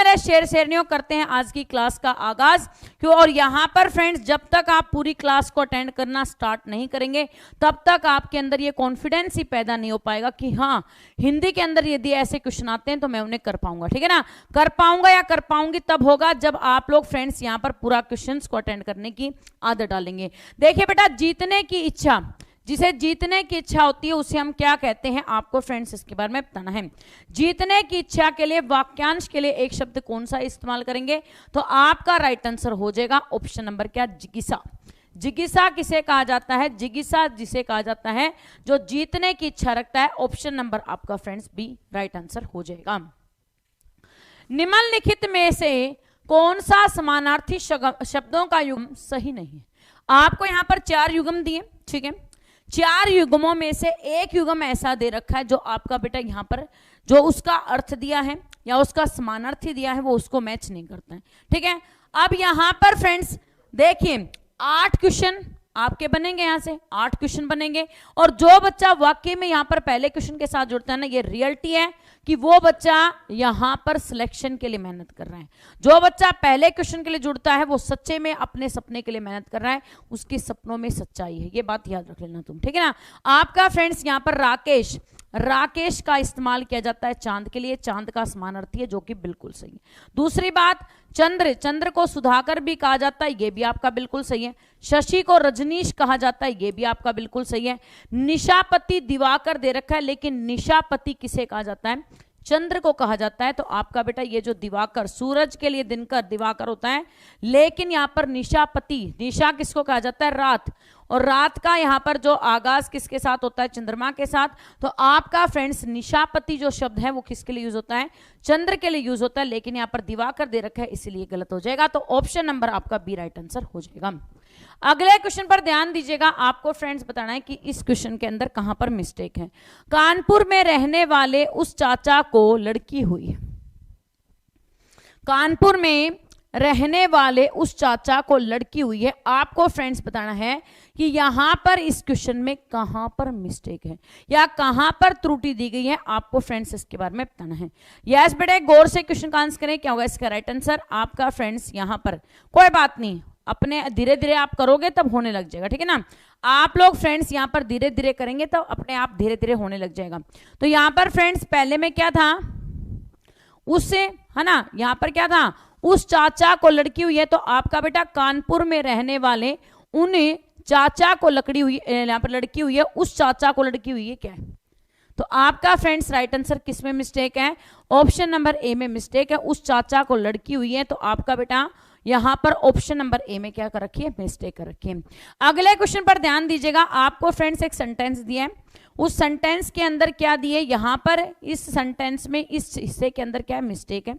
मेरे शेरनियों करते हैं आज की क्लास का आगाज। क्यों? और यहाँ पर फ्रेंड्स जब तक आप पूरी क्लास को अटेंड करना स्टार्ट नहीं करेंगे तब तक आपके अंदर ये कॉन्फिडेंस ही पैदा नहीं हो पाएगा कि हाँ हिंदी के अंदर यदि ऐसे क्वेश्चन आते हैं तो मैं उन्हें कर पाऊंगा। ठीक है ना? कर पाऊंगा या कर पाऊंगी तब होगा जब आप लोग फ्रेंड्स यहाँ पर पूरा क्वेश्चन को अटेंड करने की आदत डालेंगे। देखिए बेटा, जीतने की इच्छा, जिसे जीतने की इच्छा होती है उसे हम क्या कहते हैं, आपको फ्रेंड्स इसके बारे में बताना है। जीतने की इच्छा के लिए वाक्यांश के लिए एक शब्द कौन सा इस्तेमाल करेंगे? तो आपका राइट आंसर हो जाएगा ऑप्शन नंबर क्या, जिज्ञासा। जिज्ञासा किसे कहा जाता है? जिज्ञासा जिसे कहा जाता है जो जीतने की इच्छा रखता है। ऑप्शन नंबर आपका फ्रेंड्स बी राइट आंसर हो जाएगा। निम्नलिखित में से कौन सा समानार्थी शब्दों का युग्म सही नहीं है? आपको यहां पर 4 युग्म दिए, ठीक है। 4 युग्मों में से एक युग्म ऐसा दे रखा है जो आपका बेटा यहां पर जो उसका अर्थ दिया है या उसका समानार्थी दिया है वो उसको मैच नहीं करता है। ठीक है, अब यहां पर फ्रेंड्स देखिए 8 क्वेश्चन आपके बनेंगे, यहां से 8 क्वेश्चन बनेंगे और जो बच्चा वाकई में यहां पर पहले क्वेश्चन के साथ जुड़ता है ना, ये रियलिटी है कि वो बच्चा यहां पर सिलेक्शन के लिए मेहनत कर रहा है। जो बच्चा पहले क्वेश्चन के लिए जुड़ता है वो सच्चे में अपने सपने के लिए मेहनत कर रहा है, उसके सपनों में सच्चाई है, ये बात याद रख लेना तुम। ठीक है ना? आपका फ्रेंड्स यहां पर राकेश का इस्तेमाल किया जाता है चांद के लिए, चांद का समानार्थी है जो कि बिल्कुल सही है। दूसरी बात, चंद्र को सुधाकर भी कहा जाता है, ये भी आपका बिल्कुल सही है। शशि को रजनीश कहा जाता है, ये भी आपका बिल्कुल सही है। निशापति दिवाकर दे रखा है, लेकिन निशापति किसे कहा जाता है? चंद्र को कहा जाता है। तो आपका बेटा ये जो दिवाकर, सूरज के लिए दिनकर दिवाकर होता है, लेकिन यहां पर निशापति, निशा किसको कहा जाता है? रात, और रात का यहां पर जो आगाज किसके साथ होता है? चंद्रमा के साथ। तो आपका फ्रेंड्स निशापति जो शब्द है वो किसके लिए यूज होता है? चंद्र के लिए यूज होता है, लेकिन यहां पर दिवाकर दे रखा है इसलिए गलत हो जाएगा। तो ऑप्शन नंबर आपका बी राइट आंसर हो जाएगा। अगले क्वेश्चन पर ध्यान दीजिएगा, आपको फ्रेंड्स बताना है कि इस क्वेश्चन के अंदर कहां पर मिस्टेक है। कानपुर में रहने वाले उस चाचा को लड़की हुई है। कानपुर में रहने वाले उस चाचा को लड़की हुई है। आपको फ्रेंड्स बताना है कि यहां पर इस क्वेश्चन में कहां पर मिस्टेक है या कहां पर त्रुटि दी गई है, आपको फ्रेंड्स इसके बारे में बताना है। यस बेटे, गौर से क्वेश्चन का आंसर करें, क्या होगा इसका राइट आंसर? आपका फ्रेंड्स यहां पर कोई बात नहीं, अपने धीरे धीरे आप करोगे तब होने लग जाएगा। ठीक है ना? आप लोग फ्रेंड्स यहां पर धीरे धीरे करेंगे तब अपने आप धीरे धीरे होने लग जाएगा। तो यहां पर फ्रेंड्स पहले में क्या था? उससे, है ना, यहां पर क्या था? उस चाचा को लड़की हुई है। तो आपका बेटा कानपुर में रहने वाले उन्हें चाचा को लड़की हुई, यहां पर लड़की हुई है, उस चाचा को लड़की हुई है, क्या है? तो आपका फ्रेंड्स राइट आंसर किस में मिस्टेक है? ऑप्शन नंबर ए में मिस्टेक है, उस चाचा को लड़की हुई है। तो आपका बेटा यहां पर ऑप्शन नंबर ए में क्या कर रखी है? मिस्टेक कर रखी है। अगले क्वेश्चन पर ध्यान दीजिएगा, आपको फ्रेंड्स एक सेंटेंस दिया है, उस सेंटेंस के अंदर क्या दिए? यहां पर इस सेंटेंस में इस हिस्से के अंदर क्या है? मिस्टेक है।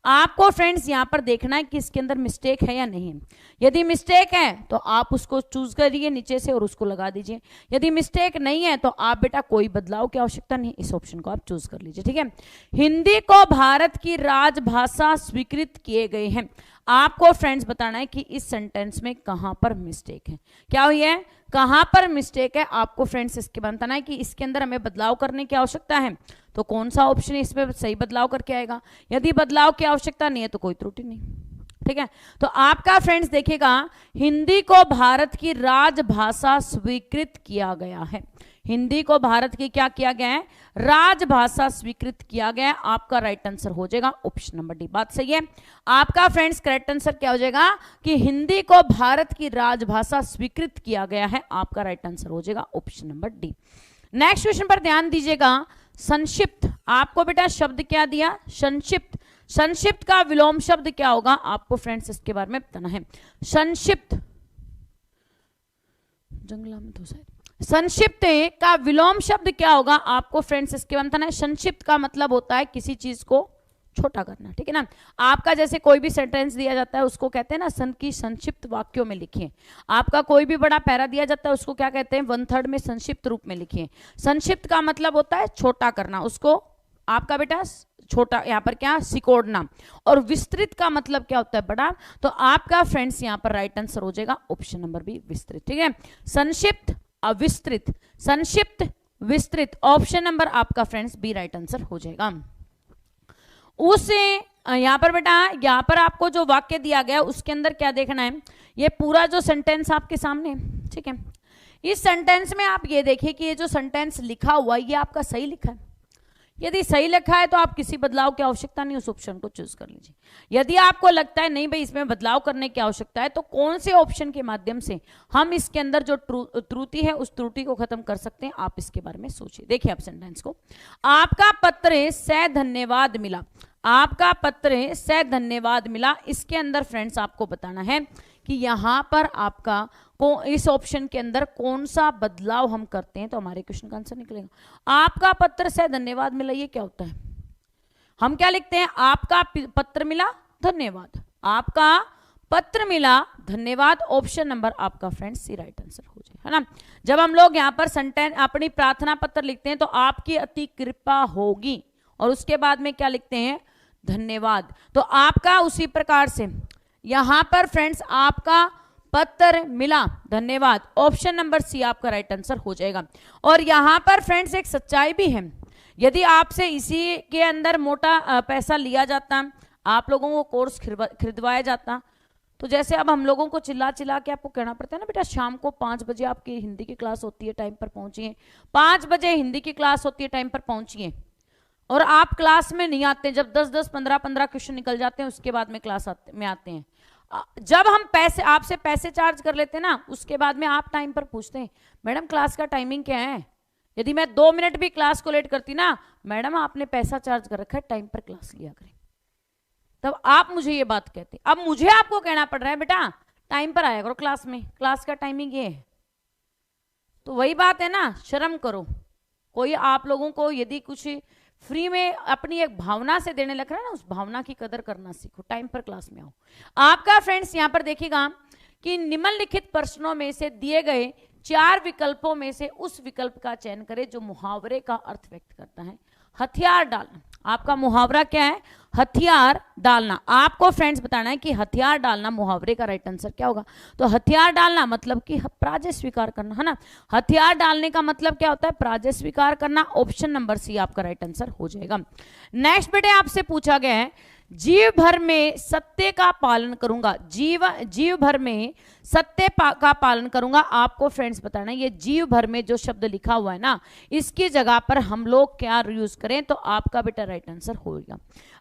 आपको फ्रेंड्स यहां पर देखना है कि इसके अंदर मिस्टेक है या नहीं है। यदि मिस्टेक है तो आप उसको चूज करिए नीचे से और उसको लगा दीजिए। यदि मिस्टेक नहीं है तो आप बेटा कोई बदलाव की आवश्यकता नहीं, इस ऑप्शन को आप चूज कर लीजिए। ठीक है? हिंदी को भारत की राजभाषा स्वीकृत किए गए हैं। आपको फ्रेंड्स बताना है कि इस सेंटेंस में कहां पर मिस्टेक है, क्या हुई है, कहां पर मिस्टेक है। आपको फ्रेंड्स इसके बताना है कि इसके अंदर हमें बदलाव करने की आवश्यकता है, तो कौन सा ऑप्शन इसमें सही बदलाव करके आएगा। यदि बदलाव की आवश्यकता नहीं है तो कोई त्रुटि नहीं। ठीक है? तो आपका फ्रेंड्स देखिएगा, हिंदी को भारत की राजभाषा स्वीकृत किया गया है। हिंदी को भारत की क्या किया गया है? राजभाषा स्वीकृत किया गया है। आपका राइट आंसर हो जाएगा ऑप्शन नंबर डी। बात सही है। आपका फ्रेंड्स करेक्ट आंसर क्या हो जाएगा कि हिंदी को भारत की राजभाषा स्वीकृत किया गया है। आपका राइट आंसर हो जाएगा option number D. Next question पर ध्यान दीजिएगा, संक्षिप्त। आपको बेटा शब्द क्या दिया? संक्षिप्त। संक्षिप्त का विलोम शब्द क्या होगा? आपको फ्रेंड्स इसके बारे में बताना है। संक्षिप्त, जंगला में तो संक्षिप्त का विलोम शब्द क्या होगा? आपको फ्रेंड्स इसके बारे में बताना है। संक्षिप्त का मतलब होता है किसी चीज को छोटा करना। ठीक है ना? आपका जैसे कोई भी सेंटेंस दिया जाता है उसको कहते हैं ना की संक्षिप्त वाक्यों में लिखिए। आपका कोई भी बड़ा पैरा दिया जाता है उसको क्या कहते हैं? 1/3 में संक्षिप्त रूप में लिखिए। संक्षिप्त का मतलब होता है छोटा करना, उसको आपका बेटा छोटा, यहाँ पर क्या? सिकोड़ना। और विस्तृत का मतलब क्या होता है? बड़ा। तो आपका फ्रेंड्स यहाँ पर राइट आंसर हो जाएगा ऑप्शन नंबर बी, विस्तृत। ठीक है? संक्षिप्त, अविस्तृत, संक्षिप्त, विस्तृत। ऑप्शन नंबर आपका फ्रेंड्स बी राइट आंसर हो जाएगा। उसे यहाँ पर बेटा, यहाँ पर आपको जो वाक्य दिया गया उसके अंदर क्या देखना है, ये पूरा जो सेंटेंस आपके सामने, ठीक है। इस सेंटेंस में आप ये देखिए कि ये जो सेंटेंस लिखा हुआ है ये आपका सही लिखा है। यदि सही लिखा है तो आप किसी बदलाव की आवश्यकता नहीं, उस ऑप्शन को चूज कर लीजिए। यदि आपको लगता है नहीं भाई इसमें बदलाव करने की आवश्यकता है, तो कौन से ऑप्शन के माध्यम से हम इसके अंदर जो त्रुटि है उस त्रुटि को खत्म कर सकते हैं, आप इसके बारे में सोचिए। देखिए आप सेंटेंस को, आपका पत्र से धन्यवाद मिला, आपका पत्र से धन्यवाद मिला। इसके अंदर फ्रेंड्स आपको बताना है कि यहां पर आपका इस ऑप्शन के अंदर कौन सा बदलाव हम करते हैं तो हमारे क्वेश्चन का आंसर निकलेगा। आपका पत्र से धन्यवाद मिला, ये क्या होता है, हम क्या लिखते हैं, आपका पत्र मिला धन्यवाद, आपका पत्र मिला धन्यवाद। ऑप्शन नंबर आपका फ्रेंड्स सी राइट आंसर हो जाए, है ना। जब हम लोग यहाँ पर सेंटेंस अपनी प्रार्थना पत्र लिखते हैं तो आपकी अति कृपा होगी, और उसके बाद में क्या लिखते हैं, धन्यवाद। तो आपका उसी प्रकार से यहां पर फ्रेंड्स आपका पत्र मिला धन्यवाद, ऑप्शन नंबर सी आपका राइट आंसर हो जाएगा। और यहां पर फ्रेंड्स एक सच्चाई भी है, यदि आपसे इसी के अंदर मोटा पैसा लिया जाता, आप लोगों को कोर्स खरीदवाया जाता, तो जैसे अब हम लोगों को चिल्ला चिल्ला के आपको कहना पड़ता है ना, बेटा शाम को 5 बजे आपकी हिंदी की क्लास होती है, टाइम पर पहुंचिए, 5 बजे हिंदी की क्लास होती है, टाइम पर पहुंचिए, और आप क्लास में नहीं आते, जब 10-10, 15-15 क्वेश्चन निकल जाते हैं उसके बाद में क्लास में आते हैं। जब हम पैसे आपसे पैसे चार्ज कर लेते हैं ना, उसके बाद में आप टाइम पर पूछते हैं मैडम क्लास का टाइमिंग क्या है। यदि मैं 2 मिनट भी क्लास को लेट करती ना, मैडम आपने पैसा चार्ज कर रखा है, टाइम पर क्लास लिया करें, तब आप मुझे ये बात कहते। अब मुझे आपको कहना पड़ रहा है बेटा टाइम पर आया करो क्लास में, क्लास का टाइमिंग ये है। तो वही बात है ना, शर्म करो। कोई आप लोगों को यदि कुछ फ्री में अपनी एक भावना से देने लग रहा है ना, उस भावना की कदर करना सीखो, टाइम पर क्लास में आओ। आपका फ्रेंड्स यहां पर देखिएगा कि निम्नलिखित प्रश्नों में से दिए गए 4 विकल्पों में से उस विकल्प का चयन करें जो मुहावरे का अर्थ व्यक्त करता है। हथियार डालना, आपका मुहावरा क्या है, हथियार डालना। आपको फ्रेंड्स बताना है कि हथियार डालना मुहावरे का राइट आंसर क्या होगा। तो हथियार डालना मतलब कि पराजय स्वीकार करना, है ना। हथियार डालने का मतलब क्या होता है, पराजय स्वीकार करना। ऑप्शन नंबर सी आपका राइट आंसर हो जाएगा। नेक्स्ट बेटे आपसे पूछा गया है, जीव भर में सत्य का पालन करूंगा, जीव भर में सत्य का पालन करूंगा। आपको फ्रेंड्स बताना है ये जीव भर में जो शब्द लिखा हुआ है ना, इसकी जगह पर हम लोग क्या यूज करें, तो आपका बेटा राइट आंसर होगा।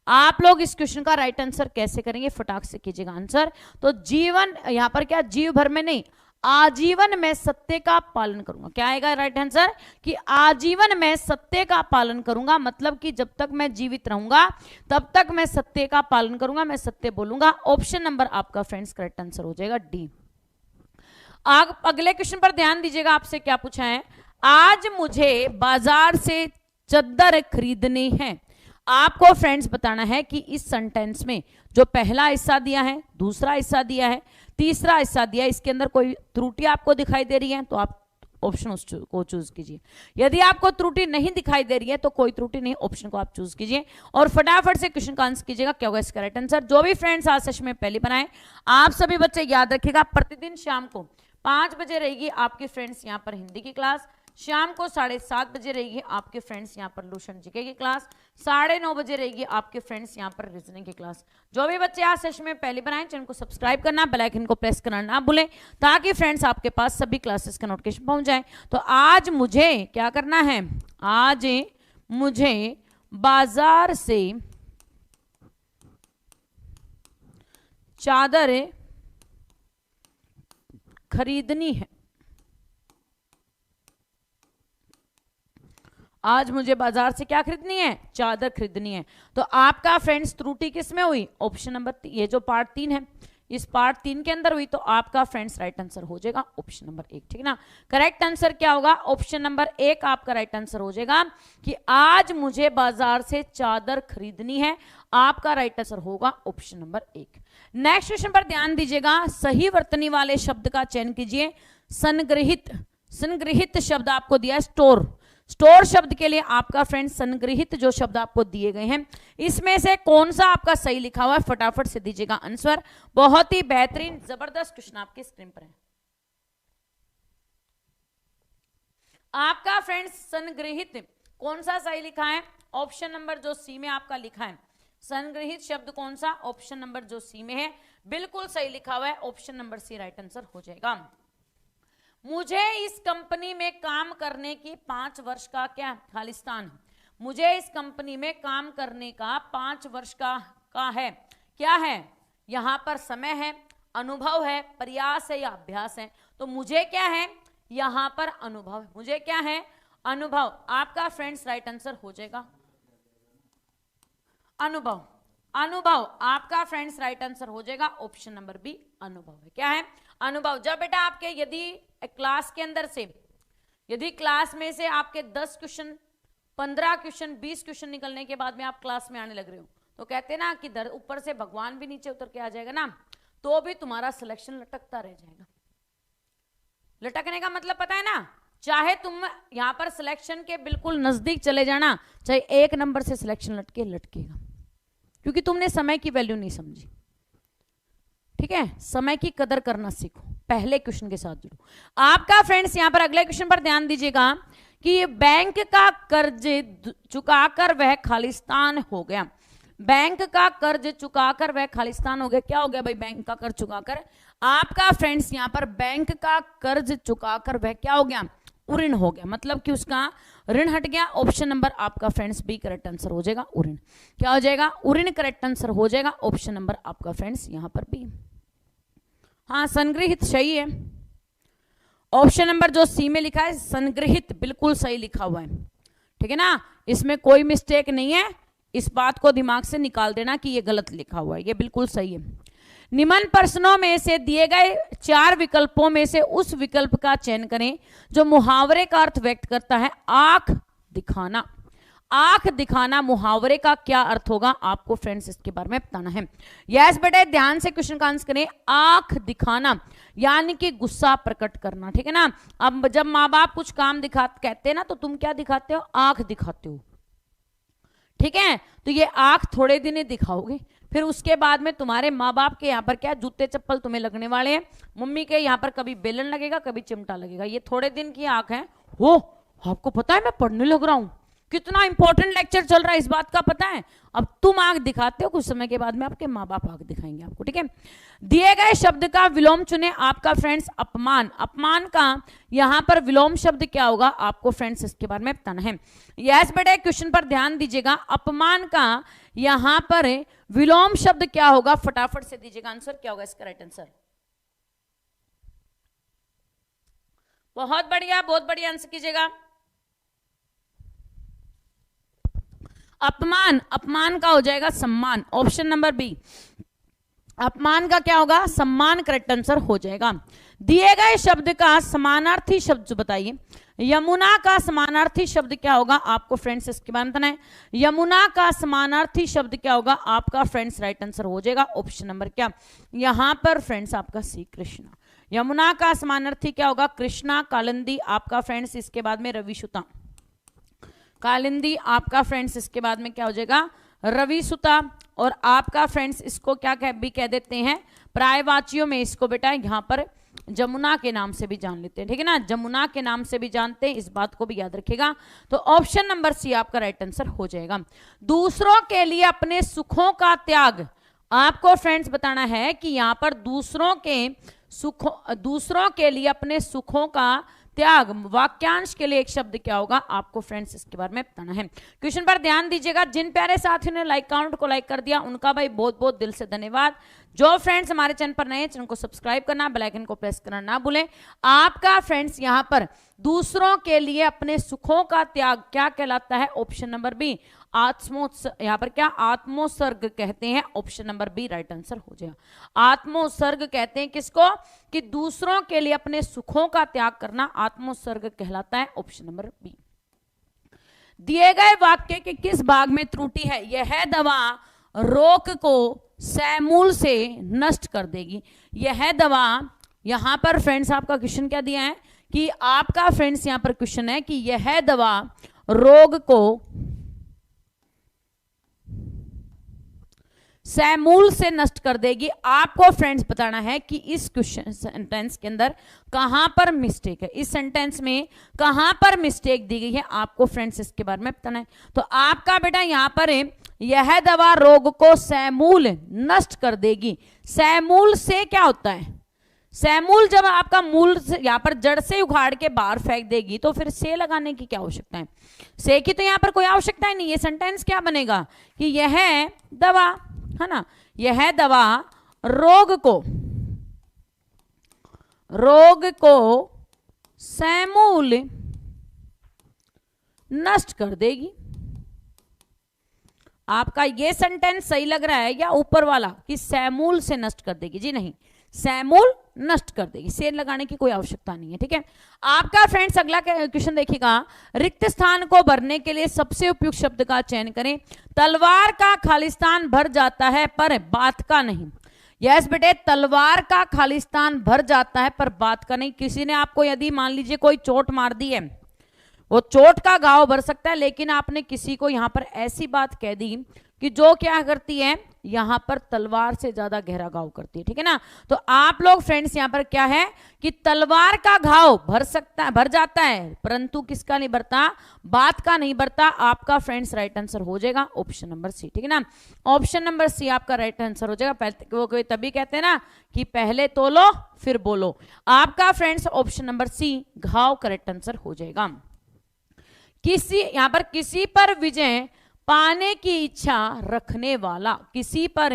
आप लोग इस क्वेश्चन का राइट आंसर कैसे करेंगे, फटाक से कीजिएगा आंसर। तो जीवन यहां पर क्या, जीव भर में नहीं, आजीवन में सत्य का पालन करूंगा। क्या आएगा राइट आंसर, कि आजीवन में सत्य का पालन करूंगा, मतलब कि जब तक मैं जीवित रहूंगा तब तक मैं सत्य का पालन करूंगा, मैं सत्य बोलूंगा। ऑप्शन नंबर आपका फ्रेंड्स करेक्ट आंसर हो जाएगा डी। आप अगले क्वेश्चन पर ध्यान दीजिएगा, आपसे क्या पूछा है, आज मुझे बाजार से चद्दर खरीदनी है। आपको फ्रेंड्स बताना है कि इस सेंटेंस में जो पहला हिस्सा दिया है, दूसरा हिस्सा दिया है, तीसरा हिस्सा दिया है, इसके अंदर कोई त्रुटि आपको दिखाई दे रही है तो आप ऑप्शन को चूज कीजिए। यदि आपको त्रुटि नहीं दिखाई दे रही है तो कोई त्रुटि नहीं, ऑप्शन को आप चूज कीजिए और फटाफट से क्वेश्चन का आंसर कीजिएगा। क्या होगा इसका राइट आंसर। जो भी फ्रेंड्स आज सेशन में पहले बनाए, आप सभी बच्चे याद रखिएगा, प्रतिदिन शाम को 5 बजे रहेगी आपकी फ्रेंड्स यहाँ पर हिंदी की क्लास, शाम को 7:30 बजे रहेगी आपके फ्रेंड्स यहाँ पर लूशन जीके की क्लास, 9:30 बजे रहेगी आपके फ्रेंड्स यहाँ पर रीजनिंग की क्लास। जो भी बच्चे आज सेशन में पहले बनाए, चैनल को सब्सक्राइब करना, बेल आइकन को प्रेस करना ना भूलें, ताकि फ्रेंड्स आपके पास सभी क्लासेस का नोटिफिकेशन पहुंच जाए। तो आज मुझे क्या करना है, आज मुझे बाजार से चादर खरीदनी है। आज मुझे बाजार से क्या खरीदनी है, चादर खरीदनी है। तो आपका फ्रेंड्स त्रुटि किस में हुई, ऑप्शन नंबर, ये जो पार्ट 3 है इस पार्ट 3 के अंदर हुई, तो आपका फ्रेंड्स राइट आंसर हो जाएगा ऑप्शन नंबर 1, ठीक ना। करेक्ट आंसर क्या होगा, ऑप्शन नंबर 1 आपका राइट आंसर हो जाएगा कि आज मुझे बाजार से चादर खरीदनी है। आपका राइट आंसर होगा ऑप्शन नंबर 1। नेक्स्ट क्वेश्चन पर ध्यान दीजिएगा, सही वर्तनी वाले शब्द का चयन कीजिए। संग्रहित, संग्रहित शब्द आपको दिया है, स्टोर, स्टोर शब्द के लिए आपका फ्रेंड संग्रहित जो शब्द आपको दिए गए हैं, इसमें से कौन सा आपका सही लिखा हुआ है, फटाफट से दीजिएगा आंसर। बहुत ही बेहतरीन जबरदस्त क्वेश्चन आपके स्क्रीन पर है। आपका फ्रेंड्स संग्रहित कौन सा सही लिखा है, ऑप्शन नंबर जो सी में आपका लिखा है संग्रहित शब्द कौन सा? ऑप्शन नंबर जो सी में है, बिल्कुल सही लिखा हुआ है, option number C right answer हो जाएगा। मुझे इस कंपनी में काम करने की 5 वर्ष का क्या खालिस्तान, मुझे इस कंपनी में काम करने का 5 वर्ष का है, क्या है? यहां पर समय है, अनुभव है, प्रयास है या अभ्यास है? तो मुझे क्या है यहां पर? अनुभव है। मुझे क्या है? अनुभव। आपका फ्रेंड्स राइट आंसर हो जाएगा अनुभव। अनुभव आपका फ्रेंड्स राइट आंसर हो जाएगा, ऑप्शन नंबर बी अनुभव है। क्या है? अनुभव। जब बेटा आपके यदि क्लास के अंदर से, यदि क्लास में से आपके 10 क्वेश्चन, 15 क्वेश्चन, 20 क्वेश्चन निकलने के बाद में आप क्लास में आने लग रहे हो, तो कहते हैं ना कि ऊपर से भगवान भी नीचे उतर के आ जाएगा ना, तो भी तुम्हारा सिलेक्शन लटकता रह जाएगा। लटकने का मतलब पता है ना, चाहे तुम यहां पर सिलेक्शन के बिल्कुल नजदीक चले जाना, चाहे 1 नंबर से सिलेक्शन लटकेगा, क्योंकि तुमने समय की वैल्यू नहीं समझी। ठीक है, समय की कदर करना सीखो, पहले क्वेश्चन के साथ जुड़ो। आपका फ्रेंड्स यहां पर अगले क्वेश्चन पर ध्यान दीजिएगा कि बैंक का कर्ज चुकाकर वह खालिस्तान हो गया। बैंक का कर्ज चुकाकर वह खालिस्तान हो गया। क्या हो गया भाई? बैंक का कर्ज चुकाकर, आपका फ्रेंड्स यहां पर बैंक का कर्ज चुकाकर वह क्या हो गया? ऋण हो गया, मतलब कि उसका ऋण हट गया। ऑप्शन नंबर आपका फ्रेंड्स बी करेक्ट आंसर हो जाएगा, ऋण। क्या हो जाएगा? ऋण करेक्ट आंसर हो जाएगा, ऑप्शन नंबर आपका फ्रेंड्स यहां पर बी। हाँ, संग्रहित सही है, ऑप्शन नंबर जो सी में लिखा है संग्रहित बिल्कुल सही लिखा हुआ है। ठीक है ना, इसमें कोई मिस्टेक नहीं है, इस बात को दिमाग से निकाल देना कि ये गलत लिखा हुआ है, ये बिल्कुल सही है। निम्न प्रश्नों में से दिए गए 4 विकल्पों में से उस विकल्प का चयन करें जो मुहावरे का अर्थ व्यक्त करता है। आंख दिखाना। आंख दिखाना मुहावरे का क्या अर्थ होगा? आपको फ्रेंड्स इसके बारे में बताना है। यस बेटे, ध्यान से क्वेश्चन का आंसर करें। आंख दिखाना यानी कि गुस्सा प्रकट करना। ठीक है ना, अब जब माँ बाप कुछ काम कहते हैं ना, तो तुम क्या दिखाते हो? आंख दिखाते हो। ठीक है, तो ये आंख थोड़े दिन ही दिखाओगे, फिर उसके बाद में तुम्हारे माँ बाप के यहाँ पर क्या जूते चप्पल तुम्हें लगने वाले हैं, मम्मी के यहाँ पर कभी बेलन लगेगा, कभी चिमटा लगेगा। ये थोड़े दिन की आंख है। वो आपको पता है मैं पढ़ने लग रहा हूं, कितना इंपॉर्टेंट लेक्चर चल रहा है, इस बात का पता है। अब तुम आंख दिखाते हो, कुछ समय के बाद में आपके माँ बाप आंख दिखाएंगे आपको। ठीक है, दिए गए शब्द का विलोम चुने। आपका फ्रेंड्स अपमान। अपमान का यहां पर विलोम शब्द क्या होगा? आपको फ्रेंड्स इसके बारे में बताना है। यस बेटे, क्वेश्चन पर ध्यान दीजिएगा। अपमान का यहां पर विलोम शब्द क्या होगा? फटाफट से दीजिएगा आंसर, क्या होगा इसका राइट आंसर? बहुत बढ़िया, बहुत बढ़िया आंसर कीजिएगा। अपमान, अपमान का हो जाएगा सम्मान, ऑप्शन नंबर बी। अपमान का क्या होगा? सम्मान करेक्ट आंसर हो जाएगा। दिए गए शब्द का समानार्थी शब्द बताइए। यमुना का समानार्थी शब्द क्या होगा? आपको फ्रेंड्स इसके बारे में बताना है। यमुना का समानार्थी शब्द क्या होगा? आपका फ्रेंड्स राइट आंसर हो जाएगा, ऑप्शन नंबर क्या? यहां पर फ्रेंड्स आपका सी कृष्णा। यमुना का समानार्थी क्या होगा? कृष्णा। कालिंदी आपका फ्रेंड्स इसके बाद में रविसुता। कालिंदी आपका फ्रेंड्स इसके बाद में क्या हो जाएगा? रविसुता। और आपका फ्रेंड्स इसको क्या भी कह देते हैं? प्रायवाचियों में इसको बेटा यहां पर जमुना के नाम से भी जान लेते हैं। ठीक है ना, जमुना के नाम से भी जानते हैं, इस बात को भी याद रखिएगा। तो ऑप्शन नंबर सी आपका राइट आंसर हो जाएगा। दूसरों के लिए अपने सुखों का त्याग। आपको फ्रेंड्स बताना है कि यहां पर दूसरों के लिए अपने सुखों का त्याग, वाक्यांश के लिए एक शब्द क्या होगा? आपको फ्रेंड्स इसके बारे में बताना है। क्वेश्चन पर ध्यान दीजिएगा। जिन प्यारे साथियों ने लाइक काउंट को लाइक कर दिया, उनका भाई बहुत बहुत दिल से धन्यवाद। जो फ्रेंड्स हमारे चैनल पर नए हैं, चैनल को सब्सक्राइब करना, बेल आइकन को प्रेस करना ना भूलें। आपका फ्रेंड्स यहां पर दूसरों के लिए अपने सुखों का त्याग क्या कहलाता है? ऑप्शन नंबर बी यहां पर क्या? आत्मोत्सर्ग कहते हैं, option number B right answer हो जाएगा। आत्मोत्सर्ग कहते हैं किसको? कि दूसरों के लिए अपने सुखों का त्याग करना आत्मोत्सर्ग कहलाता है, ऑप्शन नंबर बी। दिए गए वाक्य के किस भाग में त्रुटि है? यह दवा रोग को समूल से नष्ट कर देगी। यह दवा, यहां पर फ्रेंड्स आपका क्वेश्चन क्या दिया है? कि आपका फ्रेंड्स यहां पर क्वेश्चन है कि यह दवा रोग को समूल से नष्ट कर देगी। आपको फ्रेंड्स बताना है कि इस क्वेश्चन सेंटेंस के अंदर कहां पर मिस्टेक है, इस सेंटेंस में कहां पर मिस्टेक दी गई है, आपको फ्रेंड्स इसके बारे में बताना है। तो आपका बेटा यहां पर यह दवा रोग को समूल नष्ट कर देगी। समूल से क्या होता है? समूल जब आपका मूल से यहाँ पर जड़ से उखाड़ के बाहर फेंक देगी तो फिर से लगाने की क्या आवश्यकता है? से की तो यहाँ पर कोई आवश्यकता ही नहीं। ये सेंटेंस क्या बनेगा कि यह दवा, है ना, यह दवा रोग को समूल नष्ट कर देगी। आपका ये सेंटेंस सही लग रहा है या ऊपर वाला कि समूल से नष्ट कर देगी? जी नहीं, समूल नष्ट कर देगी, से लगाने की कोई आवश्यकता नहीं है। ठीक है, आपका फ्रेंड्स अगला क्वेश्चन देखिएगा। रिक्त स्थान को भरने के लिए सबसे उपयुक्त शब्द का चयन करें। तलवार का खालिस्तान भर जाता है पर बात का नहीं। यस बेटे, तलवार का खालिस्तान भर जाता है पर बात का नहीं। किसी ने आपको यदि मान लीजिए कोई चोट मार दी है, वो चोट का घाव भर सकता है, लेकिन आपने किसी को यहां पर ऐसी बात कह दी कि जो क्या करती है, यहां पर तलवार से ज्यादा गहरा घाव करती है। ठीक है ना, तो आप लोग फ्रेंड्स यहां पर क्या है कि तलवार का घाव भर जाता है, परंतु किसका नहीं भरता? बात का नहीं भरता। आपका फ्रेंड्स राइट आंसर हो जाएगा ऑप्शन नंबर सी। ठीक है ना, ऑप्शन नंबर सी आपका राइट आंसर हो जाएगा। पहले वो कोई तभी कहते हैं ना कि पहले तोलो फिर बोलो। आपका फ्रेंड्स ऑप्शन नंबर सी घाव करेक्ट आंसर हो जाएगा। किसी यहां पर किसी पर विजय पाने की इच्छा रखने वाला, किसी पर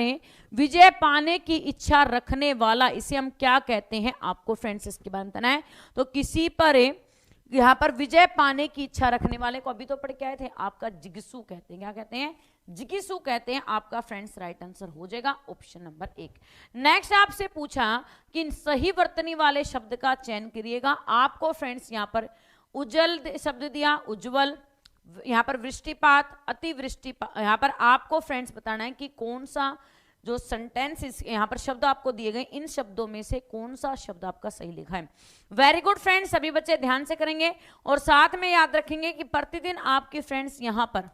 विजय पाने की इच्छा रखने वाला, इसे हम क्या कहते हैं? आपको फ्रेंड्स इसके बारे में बताना है। तो किसी पर यहां पर विजय पाने की इच्छा रखने वाले को अभी तो पढ़ के आए थे, आपका जिज्ञासु कहते हैं। क्या कहते हैं? जिज्ञासु कहते हैं। आपका फ्रेंड्स राइट आंसर हो जाएगा ऑप्शन नंबर 1। नेक्स्ट आपसे पूछा कि सही वर्तनी वाले शब्द का चयन करिएगा। आपको फ्रेंड्स यहां पर उज्जवल शब्द दिया, उज्जवल, यहां पर वृष्टिपात, अतिवृष्टिपात। यहां पर आपको फ्रेंड्स बताना है कि कौन सा जो सेंटेंस यहां पर शब्द आपको दिए गए, इन शब्दों में से कौन सा शब्द आपका सही लिखा है। वेरी गुड फ्रेंड्स, सभी बच्चे ध्यान से करेंगे और साथ में याद रखेंगे कि प्रतिदिन आपके फ्रेंड्स यहां पर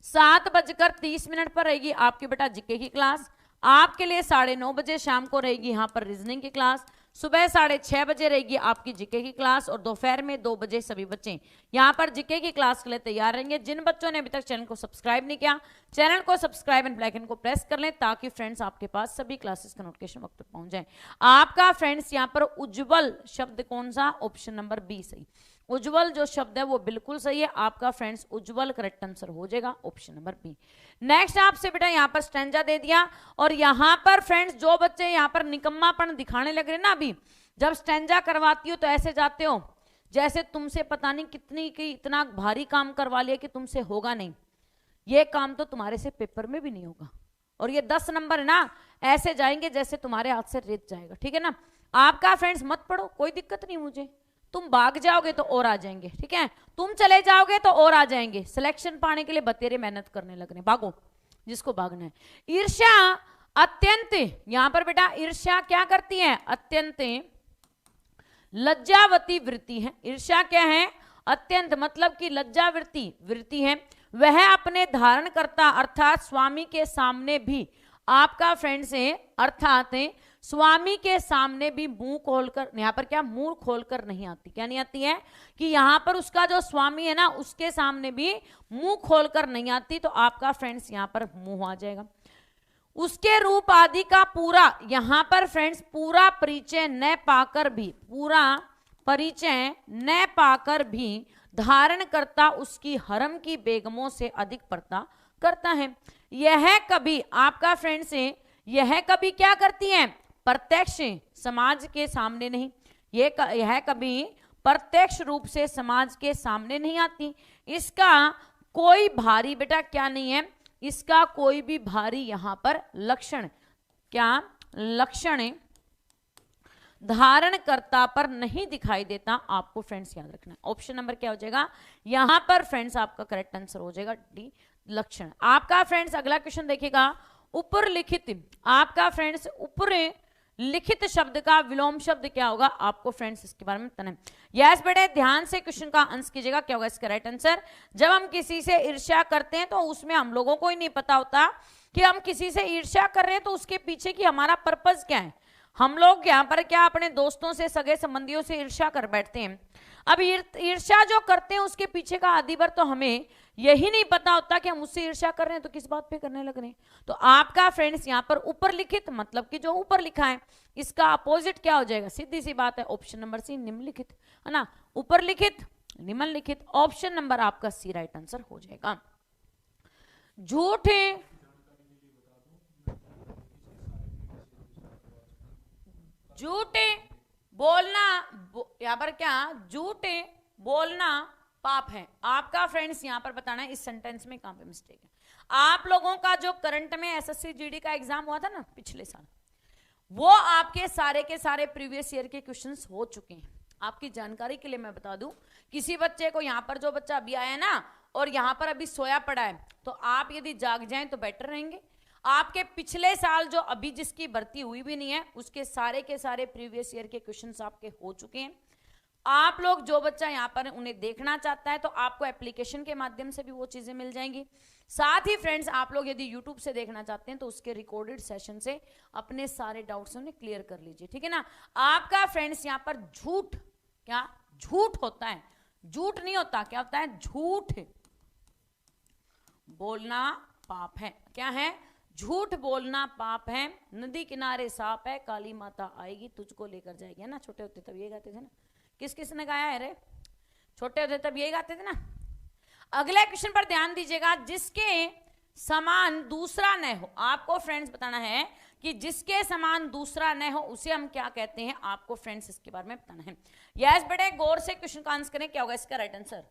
7:30 पर रहेगी आपकी बेटा जीके की क्लास। आपके लिए 9:30 बजे शाम को रहेगी यहां पर रीजनिंग की क्लास। सुबह 6:30 बजे रहेगी आपकी जीके की क्लास और दोपहर में 2 बजे सभी बच्चे यहां पर जीके की क्लास के लिए तैयार रहेंगे। जिन बच्चों ने अभी तक चैनल को सब्सक्राइब नहीं किया, चैनल को सब्सक्राइब एंड बेल आइकन को प्रेस कर लें ताकि फ्रेंड्स आपके पास सभी क्लासेस का नोटिफिकेशन वक्त पर पहुंच जाए। आपका फ्रेंड्स यहां पर उज्जवल शब्द कौन सा? ऑप्शन नंबर बी सही। उज्जवल जो शब्द है वो बिल्कुल सही है। आपका फ्रेंड्स उज्जवल करेक्ट आंसर हो जाएगा ऑप्शन नंबर बी। नेक्स्ट आपसे बेटा यहां पर स्टैंजा दे दिया और यहां पर फ्रेंड्स जो बच्चे यहां पर निकम्मापन दिखाने लग रहे ना, अभी जब स्टैंजा करवाती हो तो ऐसे जाते हो जैसे तुमसे पता नहीं कितनी की इतना भारी काम करवा लिया कि तुमसे होगा नहीं। ये काम तो तुम्हारे से पेपर में भी नहीं होगा और ये 10 नंबर है ना, ऐसे जाएंगे जैसे तुम्हारे हाथ से रेत जाएगा। ठीक है ना, आपका फ्रेंड्स मत पढ़ो, कोई दिक्कत नहीं मुझे। तुम भाग जाओगे तो और आ जाएंगे, ठीक है, तुम चले जाओगे तो और आ जाएंगे। सिलेक्शन पाने के लिए बतेरे मेहनत करने लग रहे, भागो जिसको भागना है। ईर्ष्या अत्यंत, यहां पर बेटा ईर्ष्या क्या करती है? अत्यंत लज्जावती वृत्ति है। ईर्ष्या क्या है? अत्यंत मतलब कि लज्जावृत्ति वृत्ति है। वह अपने धारणकर्ता अर्थात स्वामी के सामने भी, आपका फ्रेंड्स है अर्थात स्वामी के सामने भी मुंह खोलकर, यहां पर क्या मुंह खोलकर नहीं आती। क्या नहीं आती है कि यहां पर उसका जो स्वामी है ना उसके सामने भी मुंह खोलकर नहीं आती। तो आपका फ्रेंड्स यहां पर मुंह आ जाएगा। उसके रूप आदि का पूरा, यहां पर फ्रेंड्स पूरा परिचय न पाकर भी, पूरा परिचय न पाकर भी धारण करता उसकी हरम की बेगमों से अधिक पर्दा करता है। यह कभी, आपका फ्रेंड्स यह कभी क्या करती है? प्रत्यक्ष समाज के सामने नहीं, यह कभी प्रत्यक्ष रूप से समाज के सामने नहीं आती। इसका कोई भारी बेटा क्या नहीं है, इसका कोई भी भारी यहां पर लक्षण, क्या लक्षण धारणकर्ता पर नहीं दिखाई देता। आपको फ्रेंड्स याद रखना है ऑप्शन नंबर क्या हो जाएगा यहां पर फ्रेंड्स, आपका करेक्ट आंसर हो जाएगा डी लक्षण। आपका फ्रेंड्स अगला क्वेश्चन देखिएगा। ऊपर लिखित, आपका फ्रेंड्स ऊपर लिखित शब्द का विलोम शब्द क्या होगा? आपको फ्रेंड्स इसके बारे में बताना है। यस बेटे ध्यान से क्वेश्चन का आंसर कीजिएगा, क्या होगा इसका राइट आंसर। जब हम किसी से ईर्ष्या करते हैं तो उसमें हम लोगों को ही नहीं पता होता कि हम किसी से ईर्ष्या कर रहे हैं तो उसके पीछे की हमारा पर्पस क्या है। हम लोग यहाँ पर क्या अपने दोस्तों से, सगे संबंधियों से ईर्ष्या कर बैठते हैं। अब ईर्ष्या जो करते हैं उसके पीछे का आदिवर तो हमें यही नहीं पता होता कि हम उससे ईर्ष्या कर रहे हैं तो किस बात पे करने लग रहे हैं। तो आपका फ्रेंड्स यहाँ पर ऊपर लिखित मतलब कि जो ऊपर लिखा है इसका अपोजिट क्या हो जाएगा, सीधी सी बात है ऑप्शन नंबर सी निम्नलिखित, है ना, ऊपर लिखित निम्नलिखित, ऑप्शन नंबर आपका सी राइट आंसर हो जाएगा। झूठे झूठे बोलना यहां पर क्या, झूठे बोलना पाप है। आपका फ्रेंड्स यहां पर बताना है इस सेंटेंस में कहां पे मिस्टेक है। आप लोगों का जो करंट में एसएससी जीडी का एग्जाम हुआ था ना पिछले साल, वो आपके सारे के सारे प्रीवियस ईयर के क्वेश्चंस हो चुके हैं। आपकी जानकारी के लिए मैं बता दूं, किसी बच्चे को यहां पर जो बच्चा अभी आया ना और यहां पर अभी सोया पड़ा है, तो आप यदि जाग जाएं तो बेटर रहेंगे। आपके पिछले साल जो अभी जिसकी भर्ती हुई भी नहीं है उसके सारे के सारे प्रीवियस ईयर के क्वेश्चंस आपके हो चुके हैं। आप लोग जो बच्चा यहाँ पर उन्हें देखना चाहता है तो आपको एप्लीकेशन के माध्यम से भी वो चीजें मिल जाएंगी। साथ ही फ्रेंड्स आप लोग यदि यूट्यूब से देखना चाहते हैं तो उसके रिकॉर्डेड सेशन से अपने सारे डाउट्स उन्हें क्लियर कर लीजिए, ठीक है ना। आपका फ्रेंड्स यहाँ पर झूठ, क्या झूठ होता है, झूठ नहीं होता, क्या होता है, झूठ बोलना पाप है। क्या है, झूठ बोलना पाप है। नदी किनारे सांप है, काली माता आएगी तुझको लेकर जाएगी, है ना। छोटे होते तब ये गाते थे ना, किस किस ने गाया है रे, छोटे होते तब ये गाते थे ना। अगले क्वेश्चन पर ध्यान दीजिएगा, जिसके समान दूसरा न हो। आपको फ्रेंड्स बताना है कि जिसके समान दूसरा न हो उसे हम क्या कहते हैं, आपको फ्रेंड्स इसके बारे में बताना है। यस बेटे गौर से क्वेश्चन का आंसर करें, क्या होगा इसका राइट आंसर।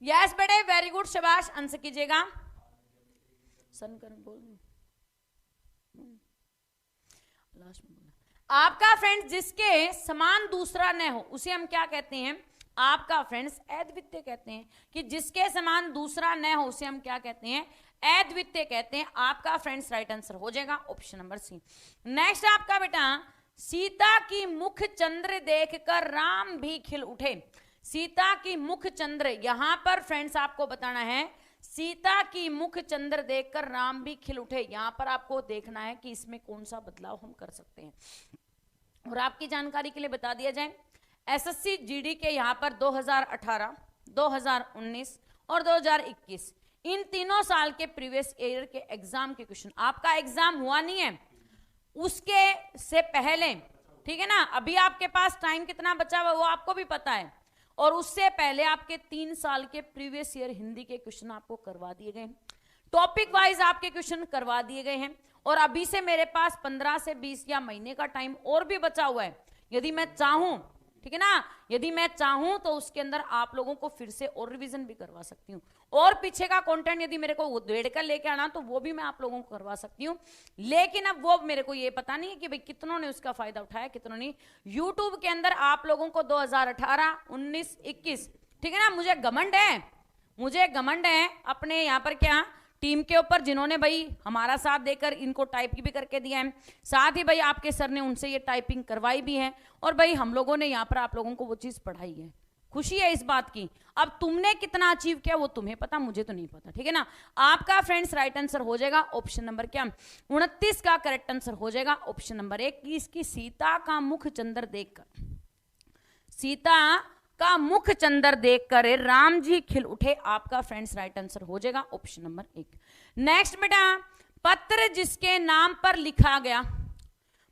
यस बेटे वेरी गुड, शाबाश, आंसर कीजिएगा। सन कर बोल लास्ट में बोला। आपका फ्रेंड्स जिसके समान दूसरा न हो उसे हम क्या कहते हैं, आपका फ्रेंड्स अद्वितीय कहते हैं। कि जिसके समान दूसरा न हो उसे हम क्या कहते हैं, अद्वितीय कहते हैं। आपका फ्रेंड्स राइट आंसर हो जाएगा ऑप्शन नंबर सी। नेक्स्ट आपका बेटा, सीता की मुख चंद्र देखकर राम भी खिल उठे। सीता की मुख चंद्र, यहां पर फ्रेंड्स आपको बताना है सीता की मुख चंद्र देखकर राम भी खिल उठे। यहां पर आपको देखना है कि इसमें कौन सा बदलाव हम कर सकते हैं। और आपकी जानकारी के लिए बता दिया जाए, एसएससी जीडी के यहां पर 2018, 2019 और 2021 इन तीनों साल के प्रीवियस ईयर के एग्जाम के क्वेश्चन, आपका एग्जाम हुआ नहीं है उसके से पहले, ठीक है ना, अभी आपके पास टाइम कितना बचा हुआ वो आपको भी पता है, और उससे पहले आपके 3 साल के प्रीवियस ईयर हिंदी के क्वेश्चन आपको करवा दिए गए हैं। टॉपिक वाइज आपके क्वेश्चन करवा दिए गए हैं। और अभी से मेरे पास 15 से 20 या महीने का टाइम और भी बचा हुआ है। यदि मैं चाहूं, ठीक है ना, यदि मैं चाहूं तो उसके अंदर आप लोगों को फिर से और रिवीजन भी करवा सकती हूँ। और पीछे का कंटेंट यदि मेरे को उधेड़ कर लेके आना तो वो भी मैं आप लोगों को करवा सकती हूँ। लेकिन अब वो मेरे को ये पता नहीं है कि भाई कितनों ने उसका फायदा उठाया, कितनों नहीं। यूट्यूब के अंदर आप लोगों को 2018, 19, 21, ठीक है ना, मुझे घमंड है अपने यहाँ पर क्या टीम के ऊपर, जिन्होंने भाई हमारा साथ देकर इनको टाइप भी करके दिया है। साथ ही भाई आपके सर ने उनसे ये टाइपिंग करवाई भी है, और भाई हम लोगों ने यहाँ पर आप लोगों को वो चीज पढ़ाई है। खुशी है इस बात की। अब तुमने कितना अचीव किया वो तुम्हें पता, मुझे तो नहीं पता, ठीक है ना। आपका फ्रेंड्स राइट आंसर हो जाएगा ऑप्शन नंबर क्या 29 का करेक्ट आंसर हो जाएगा ऑप्शन नंबर 1 की इसकी सीता का मुख चंद्र देखकर, सीता का मुख चंद्र देखकर राम जी खिल उठे। आपका फ्रेंड्स राइट आंसर हो जाएगा ऑप्शन नंबर 1। नेक्स्ट बेटा, पत्र जिसके नाम पर लिखा गया,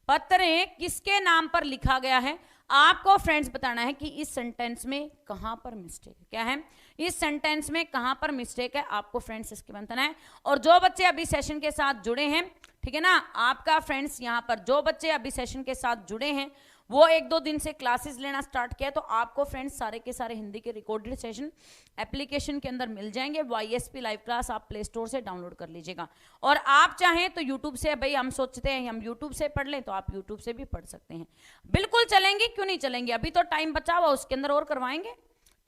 पत्र किसके नाम पर लिखा गया है, आपको फ्रेंड्स बताना है कि इस सेंटेंस में कहां पर मिस्टेक है। क्या है, इस सेंटेंस में कहां पर मिस्टेक है, आपको फ्रेंड्स इसके बताना है। और जो बच्चे अभी सेशन के साथ जुड़े हैं, ठीक है ना, आपका फ्रेंड्स यहां पर जो बच्चे अभी सेशन के साथ जुड़े हैं वो 1-2 दिन से क्लासेस लेना स्टार्ट किया, तो आपको फ्रेंड्स सारे के सारे हिंदी के रिकॉर्डेड सेशन एप्लीकेशन के अंदर मिल जाएंगे। YSP लाइव क्लास आप प्ले स्टोर से डाउनलोड कर लीजिएगा। और आप चाहें तो यूट्यूब से, भाई हम सोचते हैं हम यूट्यूब से पढ़ लें, तो आप यूट्यूब से भी पढ़ सकते हैं। बिल्कुल चलेंगे, क्यों नहीं चलेंगे, अभी तो टाइम बचा हुआ उसके अंदर और करवाएंगे,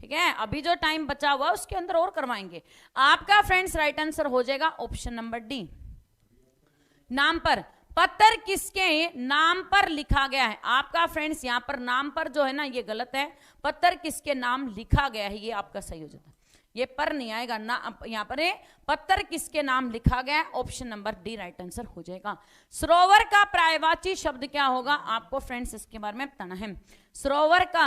ठीक है, अभी जो टाइम बचा हुआ उसके अंदर और करवाएंगे। आपका फ्रेंड्स राइट आंसर हो जाएगा ऑप्शन नंबर डी, नाम पर। पत्र किसके नाम पर लिखा गया है, आपका फ्रेंड्स यहां पर नाम पर जो है ना ये गलत है, पत्र किसके नाम लिखा गया है ये आपका सही हो जाता है। ये पर नहीं आएगा ना, यहाँ पर पत्थर किसके नाम लिखा गया है, option number D right answer हो जाएगा। सरोवर का पर्यायवाची शब्द क्या होगा, आपको फ्रेंड्स इसके बारे में बताना है। सरोवर का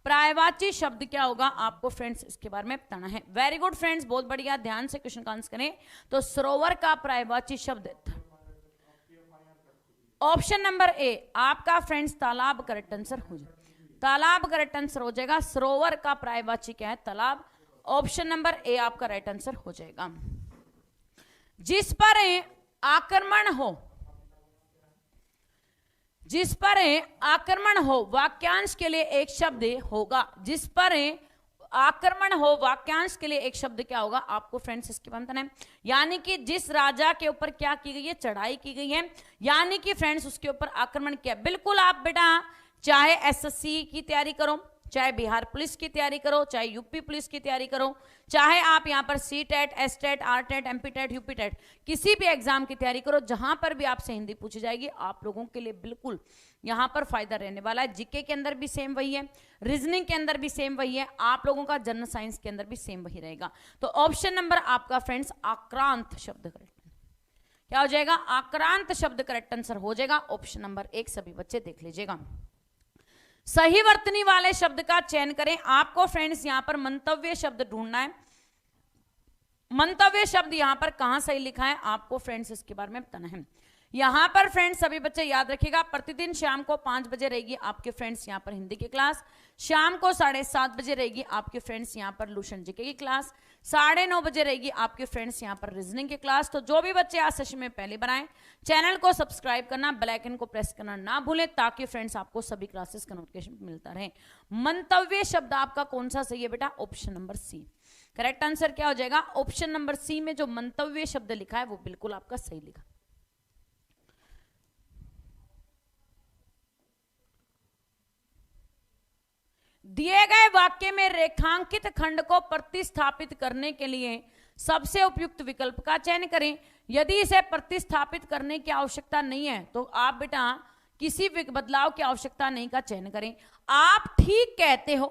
पर्यायवाची शब्द क्या होगा, आपको फ्रेंड्स इसके बारे में बताना है। वेरी गुड फ्रेंड्स, बहुत बढ़िया, ध्यान से क्वेश्चन का आंसर करें। तो सरोवर का पर्यायवाची शब्द ऑप्शन नंबर ए आपका फ्रेंड्स तालाब करेक्ट आंसर हो जाएगा। तालाब करेक्ट आंसर हो जाएगा। सरोवर का पर्यायवाची क्या है, तालाब। ऑप्शन नंबर ए आपका राइट आंसर हो जाएगा। जिस पर आक्रमण हो, जिस पर आक्रमण हो वाक्यांश के लिए एक शब्द होगा। जिस पर आक्रमण हो वाक्यांश के लिए एक शब्द क्या होगा, आपको फ्रेंड्स इसके बारे में है। यानी कि जिस राजा के ऊपर क्या की गई है, चढ़ाई की गई है, यानी कि फ्रेंड्स उसके ऊपर आक्रमण किया। बिल्कुल आप बेटा चाहे एसएससी की तैयारी करो, चाहे बिहार पुलिस की तैयारी करो, चाहे यूपी पुलिस की तैयारी करो, चाहे आप यहां पर C TET, S TET, R TET, MP TET, UP TET, किसी भी एग्जाम की तैयारी करो, जहां पर भी आपसे हिंदी पूछी जाएगी, आप लोगों के लिए बिल्कुल यहां पर फायदा रहने वाला है। जीके के अंदर भी सेम वही है, रीजनिंग के अंदर भी सेम वही है, आप लोगों का जनरल साइंस के अंदर भी सेम वही रहेगा। तो ऑप्शन नंबर आपका फ्रेंड्स आक्रांत शब्द करेक्ट क्या हो जाएगा, आक्रांत शब्द करेक्ट आंसर हो जाएगा। ऑप्शन नंबर एक सभी बच्चे देख लीजिएगा। सही वर्तनी वाले शब्द का चयन करें। आपको फ्रेंड्स यहां पर मंतव्य शब्द ढूंढना है। मंतव्य शब्द यहां पर कहां सही लिखा है, आपको फ्रेंड्स इसके बारे में बताना है। यहां पर फ्रेंड्स सभी बच्चे याद रखिएगा, प्रतिदिन शाम को 5 बजे रहेगी आपके फ्रेंड्स यहां पर हिंदी की क्लास। शाम को 7:30 बजे रहेगी आपके फ्रेंड्स यहां पर लूशन जीके की क्लास। 9:30 बजे रहेगी आपके फ्रेंड्स यहां पर रीजनिंग की क्लास। तो जो भी बच्चे आज सेशन में पहले बनाएं, चैनल को सब्सक्राइब करना, बेल आइकन को प्रेस करना ना भूलें, ताकि फ्रेंड्स आपको सभी क्लासेस का नोटिफिकेशन मिलता रहे। मंतव्य शब्द आपका कौन सा सही है बेटा, option number C. Correct answer क्या हो जाएगा, ऑप्शन नंबर सी में जो मंतव्य शब्द लिखा है वो बिल्कुल आपका सही लिखा। दिए गए वाक्य में रेखांकित खंड को प्रतिस्थापित करने के लिए सबसे उपयुक्त विकल्प का चयन करें। यदि इसे प्रतिस्थापित करने की आवश्यकता नहीं है तो आप बेटा किसी बदलाव की आवश्यकता नहीं का चयन करें। आप ठीक कहते हो,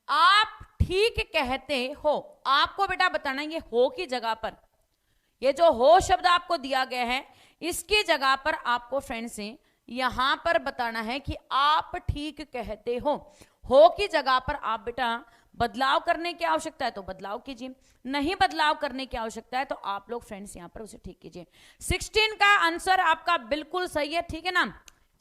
आप ठीक कहते हो, आपको बेटा बताना ये हो की जगह पर, ये जो हो शब्द आपको दिया गया है इसकी जगह पर आपको फ्रेंड्स यहां पर बताना है कि आप ठीक कहते हो। हो की जगह पर आप बेटा बदलाव करने की आवश्यकता है तो बदलाव कीजिए, नहीं बदलाव करने की आवश्यकता है तो आप लोग फ्रेंड्स यहां पर उसे ठीक कीजिए। 16 का आंसर आपका बिल्कुल सही है, ठीक है ना।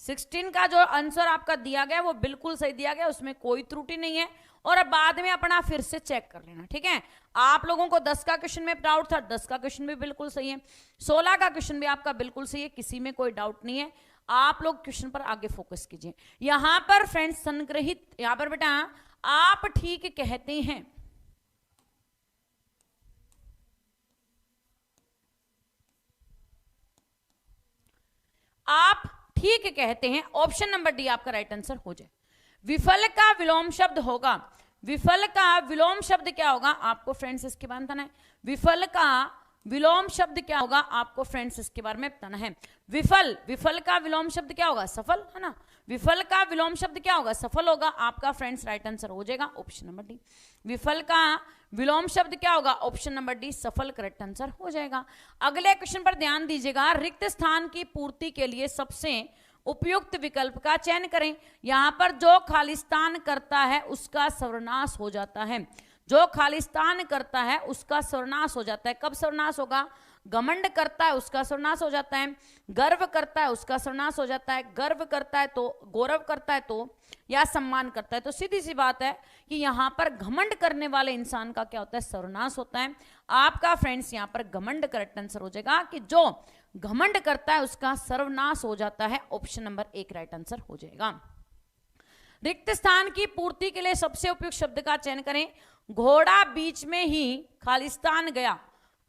16 का जो आंसर आपका दिया गया वो बिल्कुल सही दिया गया, उसमें कोई त्रुटि नहीं है। और अब बाद में अपना फिर से चेक कर लेना, ठीक है। आप लोगों को 10 का क्वेश्चन में डाउट था, 10 का क्वेश्चन भी बिल्कुल सही है, 16 का क्वेश्चन भी आपका बिल्कुल सही है, किसी में कोई डाउट नहीं है। आप लोग क्वेश्चन पर आगे फोकस कीजिए। यहां पर फ्रेंड्स संग्रहित, यहां पर बेटा आप ठीक कहते हैं, आप ठीक कहते हैं, ऑप्शन नंबर डी आपका राइट आंसर हो जाए। विफल का विलोम शब्द होगा, विफल का विलोम शब्द क्या होगा, आपको फ्रेंड्स इसके बारे में बताना है। विफल का विलोम शब्द क्या होगा, आपको फ्रेंड्स इसके बारे में बताना है। विफल, विफल का विलोम शब्द क्या होगा, सफल, है ना। विफल का विलोम शब्द क्या होगा, सफल होगा, आपका फ्रेंड्स राइट आंसर हो जाएगा ऑप्शन नंबर डी। विफल का विलोम शब्द क्या होगा, ऑप्शन नंबर डी सफल करेक्ट आंसर हो जाएगा। अगले क्वेश्चन पर ध्यान दीजिएगा। रिक्त स्थान की पूर्ति के लिए सबसे उपयुक्त विकल्प का चयन करें। यहां पर जो खालिस्तान करता है उसका सर्वनाश हो जाता है, जो खालिस्तान करता है उसका सर्वनाश हो जाता है। कब सर्वनाश होगा, घमंड करता है उसका सर्वनाश हो जाता है, गर्व करता है उसका सर्वनाश हो जाता है, गर्व करता है तो, गौरव करता है तो, या सम्मान करता है तो। सीधी सी बात है कि यहां पर घमंड करने वाले इंसान का क्या होता है, सर्वनाश होता है। आपका फ्रेंड्स यहां पर घमंड करेक्ट आंसर हो जाएगा कि जो घमंड करता है उसका सर्वनाश हो जाता है, ऑप्शन नंबर एक राइट आंसर हो जाएगा। रिक्त स्थान की पूर्ति के लिए सबसे उपयुक्त शब्द का चयन करें। घोड़ा बीच में ही खालिस्तान गया,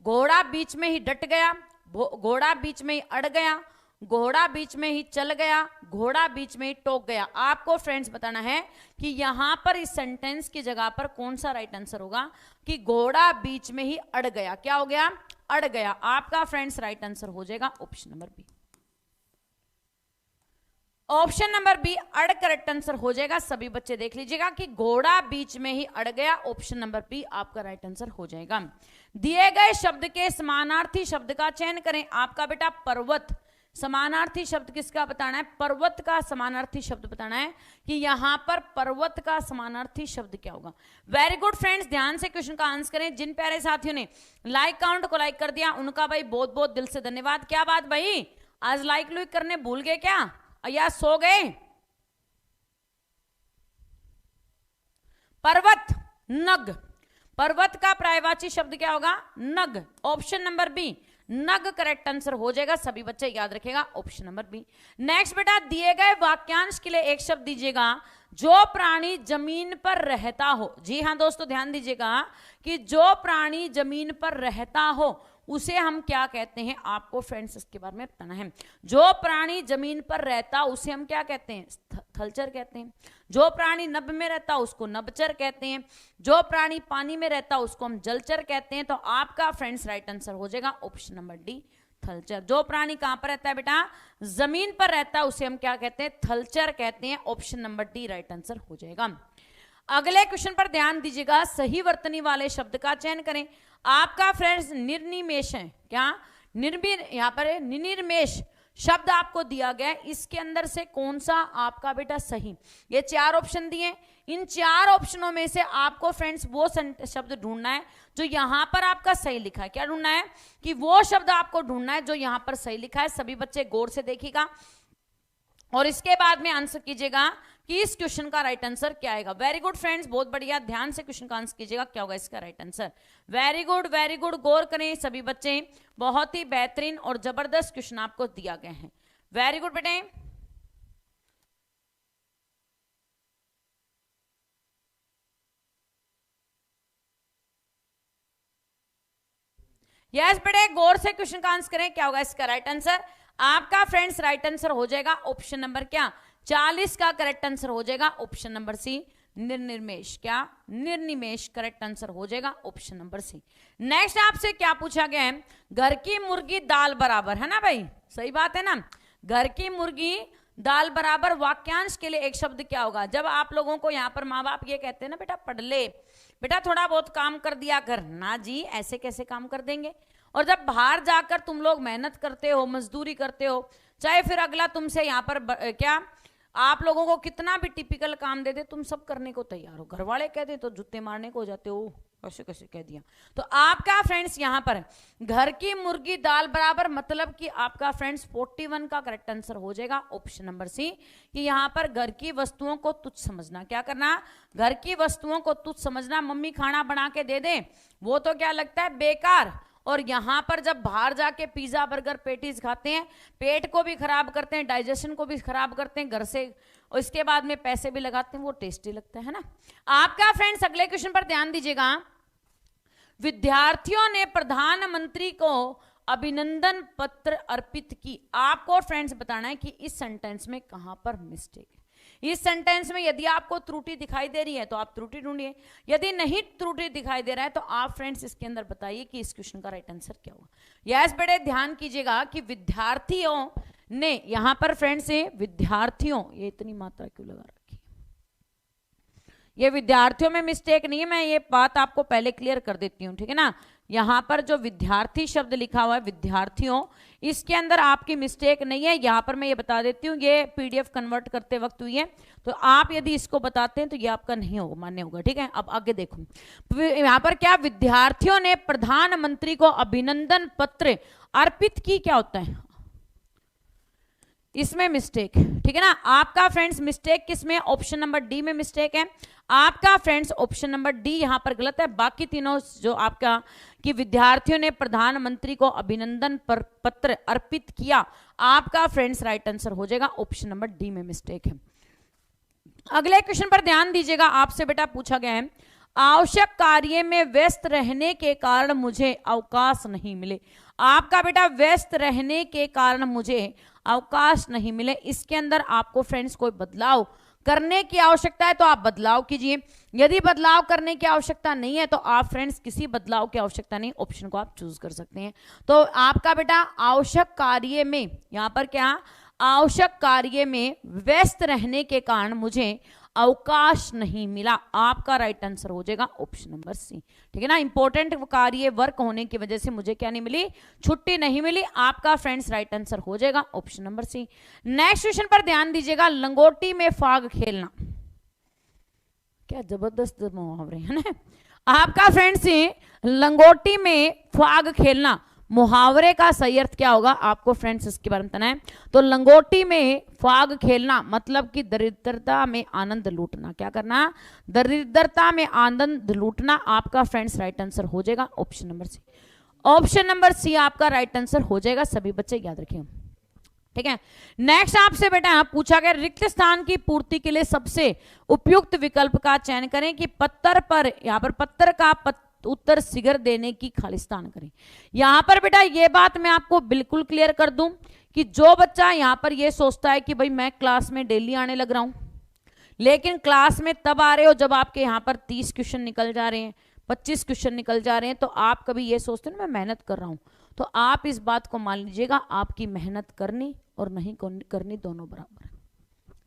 घोड़ा बीच में ही डट गया, घोड़ा बीच में ही अड़ गया, घोड़ा बीच में ही चल गया, घोड़ा बीच में ही टोक गया। आपको फ्रेंड्स बताना है कि यहां पर इस सेंटेंस की जगह पर कौन सा राइट आंसर होगा कि घोड़ा बीच में ही अड़ गया। क्या हो गया, अड़ गया। आपका फ्रेंड्स राइट आंसर हो जाएगा option number B. Option number B अड़ करेक्ट आंसर हो जाएगा। सभी बच्चे देख लीजिएगा कि घोड़ा बीच में ही अड़ गया, ऑप्शन नंबर बी आपका राइट आंसर हो जाएगा। दिए गए शब्द के समानार्थी शब्द का चयन करें। आपका बेटा पर्वत, समानार्थी शब्द किसका बताना है? पर्वत का समानार्थी शब्द बताना है कि यहां पर पर्वत का समानार्थी शब्द क्या होगा। वेरी गुड फ्रेंड्स, ध्यान से क्वेश्चन का आंसर करें। जिन प्यारे साथियों ने लाइक काउंट को लाइक कर दिया उनका भाई बहुत बहुत दिल से धन्यवाद। क्या बात भाई, आज लाइक लुइक करने भूल गए क्या या सो गए? पर्वत, नग, पर्वत का पर्यायवाची शब्द क्या होगा? नग, ऑप्शन नंबर बी नग करेक्ट आंसर हो जाएगा। सभी बच्चे याद रखेगा ऑप्शन नंबर बी। नेक्स्ट बेटा, दिए गए वाक्यांश के लिए एक शब्द दीजिएगा जो प्राणी जमीन पर रहता हो। जी हाँ दोस्तों, ध्यान दीजिएगा कि जो प्राणी जमीन पर रहता हो उसे हम क्या कहते हैं, आपको फ्रेंड्स इसके बारे में बताना है। जो प्राणी जमीन पर रहता उसे हम क्या कहते हैं? थलचर कहते हैं। जो प्राणी नभ में रहता उसको नभचर कहते हैं। जो प्राणी पानी में रहता उसको हम जलचर कहते हैं। तो आपका फ्रेंड्स राइट आंसर हो जाएगा ऑप्शन नंबर डी थलचर। जो प्राणी कहां पर रहता है बेटा? जमीन पर रहता है उसे हम क्या कहते हैं? थलचर कहते हैं। Option number D right answer हो जाएगा। अगले क्वेश्चन पर ध्यान दीजिएगा, सही वर्तनी वाले शब्द का चयन करें। आपका फ्रेंड्स निर्निमेष है, क्या यहां पर निर्निमेष शब्द आपको दिया गया है, इसके अंदर से कौन सा आपका बेटा सही? ये चार ऑप्शन दिए, इन चार ऑप्शनों में से आपको फ्रेंड्स वो शब्द ढूंढना है जो यहां पर आपका सही लिखा है। क्या ढूंढना है? कि वो शब्द आपको ढूंढना है जो यहां पर सही लिखा है। सभी बच्चे गौर से देखिएगा और इसके बाद में आंसर कीजिएगा कि इस क्वेश्चन का राइट आंसर क्या आएगा। वेरी गुड फ्रेंड्स, बहुत बढ़िया, ध्यान से क्वेश्चन का आंसर कीजिएगा क्या होगा इसका right answer. Very good very good, गौर करें सभी बच्चे, बहुत ही बेहतरीन और जबरदस्त क्वेश्चन आपको दिया गया है। वेरी गुड बेटे। यस बेटे, गौर से क्वेश्चन का आंसर करें क्या होगा इसका राइट आंसर। आपका फ्रेंड्स राइट आंसर हो जाएगा ऑप्शन नंबर क्या 40 का करेक्ट आंसर हो जाएगा ऑप्शन नंबर सी निर्निमेष। क्या? निर्निमेष करेक्ट आंसर हो जाएगा ऑप्शन नंबर सी। नेक्स्ट आपसे क्या पूछा गया है? घर की मुर्गी दाल बराबर, है ना भाई, सही बात है ना। घर की मुर्गी दाल बराबर वाक्यांश के लिए एक शब्द क्या होगा? जब आप लोगों को यहाँ पर माँ बाप ये कहते हैं ना बेटा पढ़ ले, बेटा थोड़ा बहुत काम कर दिया कर, ना जी ऐसे कैसे काम कर देंगे। और जब बाहर जाकर तुम लोग मेहनत करते हो, मजदूरी करते हो, चाहे फिर अगला तुमसे यहाँ पर क्या आप लोगों को कितना भी टिपिकल काम दे दे, तुम सब करने को तैयार हो। घर वाले कह दे तो जूते मारने को हो जाते हो, कैसे कैसे कह दिया। तो आपका फ्रेंड्स यहाँ पर घर की मुर्गी दाल बराबर मतलब कि आपका फ्रेंड्स 41 का करेक्ट आंसर हो जाएगा ऑप्शन नंबर सी कि यहाँ पर घर की वस्तुओं को तुच्छ समझना। क्या करना? घर की वस्तुओं को तुच्छ समझना। मम्मी खाना बना के दे दे वो तो क्या लगता है बेकार, और यहां पर जब बाहर जाके पिज्जा बर्गर पेटीज खाते हैं, पेट को भी खराब करते हैं, डाइजेशन को भी खराब करते हैं घर से, और इसके बाद में पैसे भी लगाते हैं, वो टेस्टी लगता है ना। आपका फ्रेंड्स अगले क्वेश्चन पर ध्यान दीजिएगा। विद्यार्थियों ने प्रधानमंत्री को अभिनंदन पत्र अर्पित की। आपको फ्रेंड्स बताना है कि इस सेंटेंस में कहां पर मिस्टेक है। इस सेंटेंस में यदि आपको त्रुटि दिखाई दे रही है तो आप त्रुटि ढूंढिए, यदि नहीं त्रुटि दिखाई दे रहा है तो आप फ्रेंड्स इसके अंदर बताइए कि इस क्वेश्चन का राइट आंसर क्या होगा। यस बेटे, ध्यान कीजिएगा कि विद्यार्थियों ने यहां पर फ्रेंड्स विद्यार्थियों, ये इतनी मात्रा क्यों लगा रखी, ये विद्यार्थियों में मिस्टेक नहीं है, मैं ये बात आपको पहले क्लियर कर देती हूं, ठीक है ना। यहां पर जो विद्यार्थी शब्द लिखा हुआ है विद्यार्थियों, इसके अंदर आपकी मिस्टेक नहीं है। यहां पर मैं ये बता देती हूँ, ये पीडीएफ कन्वर्ट करते वक्त हुई है, तो आप यदि इसको बताते हैं तो ये आपका नहीं होगा, मान्य होगा, ठीक है। अब आगे देखो, यहां पर क्या विद्यार्थियों ने प्रधानमंत्री को अभिनंदन पत्र अर्पित की, क्या होता है इसमें मिस्टेक, ठीक है ना। आपका फ्रेंड्स मिस्टेक किसमें? ऑप्शन नंबर डी में मिस्टेक है। आपका फ्रेंड्स ऑप्शन नंबर डी यहां पर गलत है। बाकी तीनों जो आपका कि विद्यार्थियों ने प्रधानमंत्री को अभिनंदन पत्र अर्पित किया, आपका फ्रेंड्स राइट आंसर हो जाएगा ऑप्शन नंबर डी में मिस्टेक है। अगले क्वेश्चन पर ध्यान दीजिएगा। आपसे बेटा पूछा गया है आवश्यक कार्य में व्यस्त रहने के कारण मुझे अवकाश नहीं मिले। आपका बेटा व्यस्त रहने के कारण मुझे अवकाश नहीं मिले, इसके अंदर आपको फ्रेंड्स कोई बदलाव करने की आवश्यकता है तो आप बदलाव कीजिए, यदि बदलाव करने की आवश्यकता नहीं है तो आप फ्रेंड्स किसी बदलाव की आवश्यकता नहीं, ऑप्शन को आप चूज कर सकते हैं। तो आपका बेटा आवश्यक कार्य में, यहां पर क्या आवश्यक कार्य में व्यस्त रहने के कारण मुझे अवकाश नहीं मिला। आपका राइट आंसर हो जाएगा ऑप्शन नंबर सी। ठीक है ना, इंपॉर्टेंट कार्य वर्क होने की वजह से मुझे क्या नहीं मिली, छुट्टी नहीं मिली। आपका फ्रेंड्स राइट आंसर हो जाएगा option number C. Next question पर ध्यान दीजिएगा, लंगोटी में फाग खेलना। क्या जबरदस्त मुहावरे है ना। आपका फ्रेंड्स लंगोटी में फाग खेलना, मुहावरे का सही अर्थ क्या होगा आपको फ्रेंड्स इसके बारे में बताना है। तो लंगोटी में फाग खेलना मतलब कि दरिद्रता में आनंद लूटना। क्या करना, दरिद्रता में आनंद लूटना। आपका फ्रेंड्स राइट आंसर हो जाएगा option number C. Option number C आपका राइट आंसर हो जाएगा, सभी बच्चे याद रखिए। ठीक है, नेक्स्ट आपसे बेटा पूछा गया रिक्त स्थान की पूर्ति के लिए सबसे उपयुक्त विकल्प का चयन करें कि पत्थर पर, यहां पर पत्थर का उत्तर सिगर देने की खालिस्तान करें। यहां पर बेटा ये बात मैं आपको बिल्कुल क्लियर कर दूं कि जो बच्चा यहां पर ये सोचता है कि भाई मैं क्लास में डेली आने लग रहा हूं, लेकिन क्लास में तब आ रहे हो जब आपके यहां पर 30 क्वेश्चन निकल जा रहे हैं, 25 क्वेश्चन निकल जा रहे हैं, तो आप कभी ये सोचते हो ना मैं मेहनत कर रहा हूं, तो आप इस बात को मान लीजिएगा आपकी मेहनत करनी और नहीं करनी दोनों बराबर है।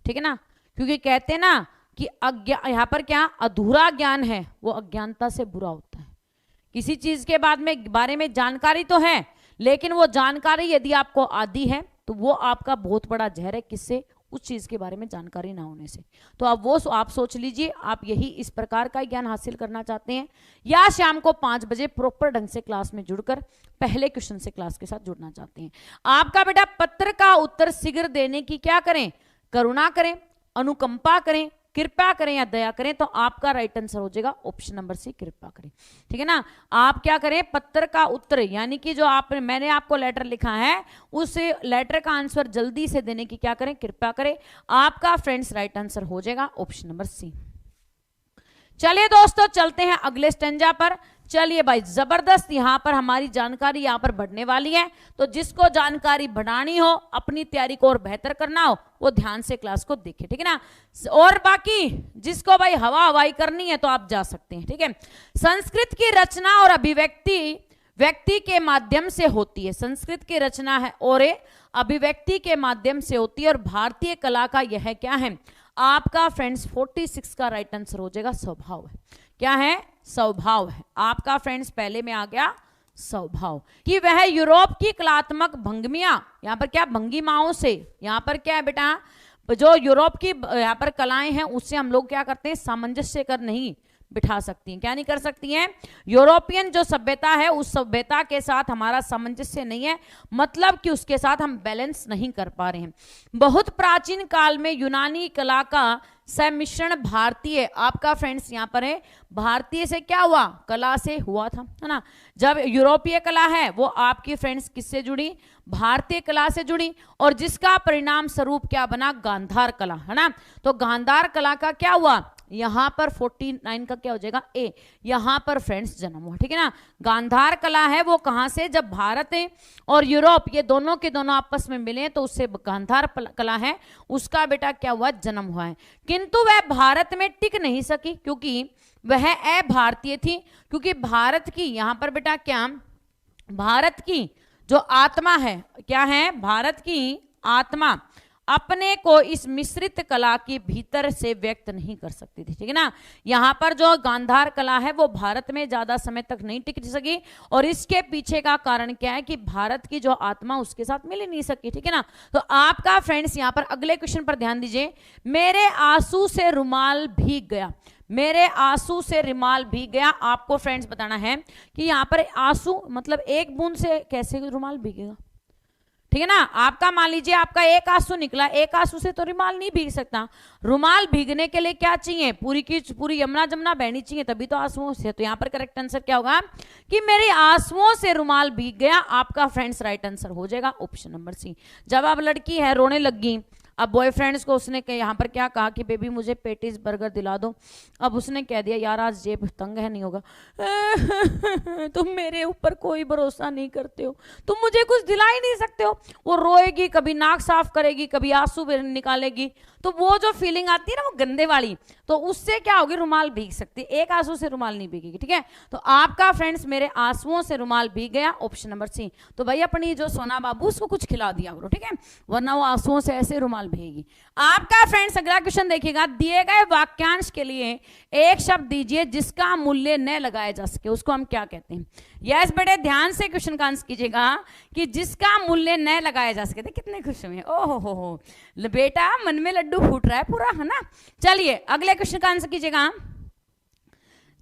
ठीक है ना, क्योंकि कहते हैं ना कि यहां पर क्या अधूरा ज्ञान है वो अज्ञानता से बुरा होता है। किसी चीज के बारे में जानकारी तो है, लेकिन वो जानकारी यदि आपको आदी है तो वो आपका बहुत बड़ा जहर है। किससे, उस चीज के बारे में जानकारी ना होने से। तो अब वो आप सोच लीजिए आप यही इस प्रकार का ज्ञान हासिल करना चाहते हैं, या शाम को 5 बजे प्रॉपर ढंग से क्लास में जुड़कर पहले क्वेश्चन से क्लास के साथ जुड़ना चाहते हैं। आपका बेटा पत्र का उत्तर शीघ्र देने की क्या करें, करुणा करें, अनुकंपा करें, कृपा करें या दया करें। तो आपका राइट आंसर हो जाएगा ऑप्शन नंबर सी, कृपा करें। ठीक है ना, आप क्या करें, पत्र का उत्तर यानी कि जो मैंने आपको लेटर लिखा है उस लेटर का आंसर जल्दी से देने की क्या करें, कृपा करें। आपका फ्रेंड्स राइट आंसर हो जाएगा ऑप्शन नंबर सी। चलिए दोस्तों चलते हैं अगले स्टेंजा पर। चलिए भाई जबरदस्त यहां पर हमारी जानकारी यहां पर बढ़ने वाली है। तो जिसको जानकारी बढ़ानी हो, अपनी तैयारी को और बेहतर करना हो, वो ध्यान से क्लास को देखे। ठीक है ना, और बाकी जिसको भाई हवा हवाई करनी है तो आप जा सकते हैं। ठीक है, संस्कृत की रचना और अभिव्यक्ति व्यक्ति के माध्यम से होती है। संस्कृत की रचना है और अभिव्यक्ति के माध्यम से होती है। और भारतीय कला का यह क्या है, आपका फ्रेंड्स 46 का राइट आंसर हो जाएगा स्वभाव है। क्या है, स्वभाव है। आपका फ्रेंड्स पहले में आ गया स्वभाव, कि वह यूरोप की कलात्मक भंगिमाओं, यहां पर क्या भंगिमाओं से, यहां पर क्या है बेटा, जो यूरोप की यहां पर कलाएं हैं उससे हम लोग क्या करते हैं, सामंजस्य कर नहीं बिठा सकती हैं। क्या नहीं कर सकती हैं, यूरोपियन जो सभ्यता है उस सभ्यता के साथ हमारा सामंजस्य नहीं है, मतलब कि उसके साथ हम बैलेंस नहीं कर पा रहे हैं। बहुत प्राचीन काल में यूनानी कला का सम्मिश्रण भारतीय, आपका फ्रेंड्स यहां पर है भारतीय से क्या हुआ, कला से हुआ था, है ना। जब यूरोपीय कला है वो आपकी फ्रेंड्स किससे जुड़ी, भारतीय कला से जुड़ी, और जिसका परिणाम स्वरूप क्या बना, गांधार कला, है ना। तो गांधार कला का क्या हुआ, यहां पर 49 का क्या हो जाएगा, ए, यहां पर फ्रेंड्स जन्म हुआ। ठीक है ना, गांधार कला है वो कहां से, जब भारत और यूरोप ये दोनों के दोनों आपस में मिले तो उससे गांधार कला है उसका बेटा क्या हुआ, जन्म हुआ है। किंतु वह भारत में टिक नहीं सकी क्योंकि वह अभारतीय थी। क्योंकि भारत की यहां पर बेटा क्या, भारत की जो आत्मा है, क्या है, भारत की आत्मा अपने को इस मिश्रित कला के भीतर से व्यक्त नहीं कर सकती थी। ठीक है ना, यहां पर जो गांधार कला है वो भारत में ज्यादा समय तक नहीं टिक सकी, और इसके पीछे का कारण क्या है कि भारत की जो आत्मा उसके साथ मिल ही नहीं सकी। ठीक है ना, तो आपका फ्रेंड्स यहां पर अगले क्वेश्चन पर ध्यान दीजिए, मेरे आंसू से रुमाल भीग गया, मेरे आंसू से रुमाल भीग गया। आपको फ्रेंड्स बताना है कि यहां पर आंसू मतलब एक बूंद से कैसे रुमाल भीगेगा। ठीक है ना, आपका मान लीजिए आपका एक आंसू निकला, एक आंसू से तो रुमाल नहीं भीग सकता। रुमाल भीगने के लिए क्या चाहिए, पूरी की पूरी यमुना जमुना बहनी चाहिए तभी तो आंसुओं से। तो यहाँ पर करेक्ट आंसर क्या होगा कि मेरे आंसुओं से रुमाल भीग गया। आपका फ्रेंड्स राइट आंसर हो जाएगा ऑप्शन नंबर सी। जब आप लड़की है रोने लगी, अब बॉयफ्रेंड्स को उसने यहाँ पर क्या कहा कि बेबी मुझे पेटीज बर्गर दिला दो, अब उसने कह दिया यार आज जेब तंग है नहीं होगा, तुम मेरे ऊपर कोई भरोसा नहीं करते हो, तुम मुझे कुछ दिला ही नहीं सकते हो। वो रोएगी, कभी नाक साफ करेगी, कभी आंसू निकालेगी, तो वो जो फीलिंग आती है ना वो गंदे वाली, तो उससे क्या होगी, रुमाल भीग सकती है, एक आंसू से रुमाल नहीं भीगेगी। ठीक है, तो आपका फ्रेंड्स मेरे आंसुओं से रुमाल भीग गया, ऑप्शन नंबर सी। तो भाई अपनी जो सोना बाबू उसको कुछ खिला दिया करो, ठीक है, वरना वो आंसुओं से ऐसे रुमाल भीगेगी। आपका फ्रेंड्स अगला क्वेश्चन देखिएगा, दिए गए वाक्यांश के लिए एक शब्द दीजिए जिसका मूल्य न लगाया जा सके, उसको हम क्या कहते हैं। यस बेटे ध्यान से क्वेश्चन का आंसर कीजिएगा कि जिसका मूल्य न लगाया जा सके। कितने खुश हुए, ओहो हो बेटा मन में लड्डू फूट रहा है पूरा, है ना। चलिए अगले क्वेश्चन का आंसर कीजिएगा,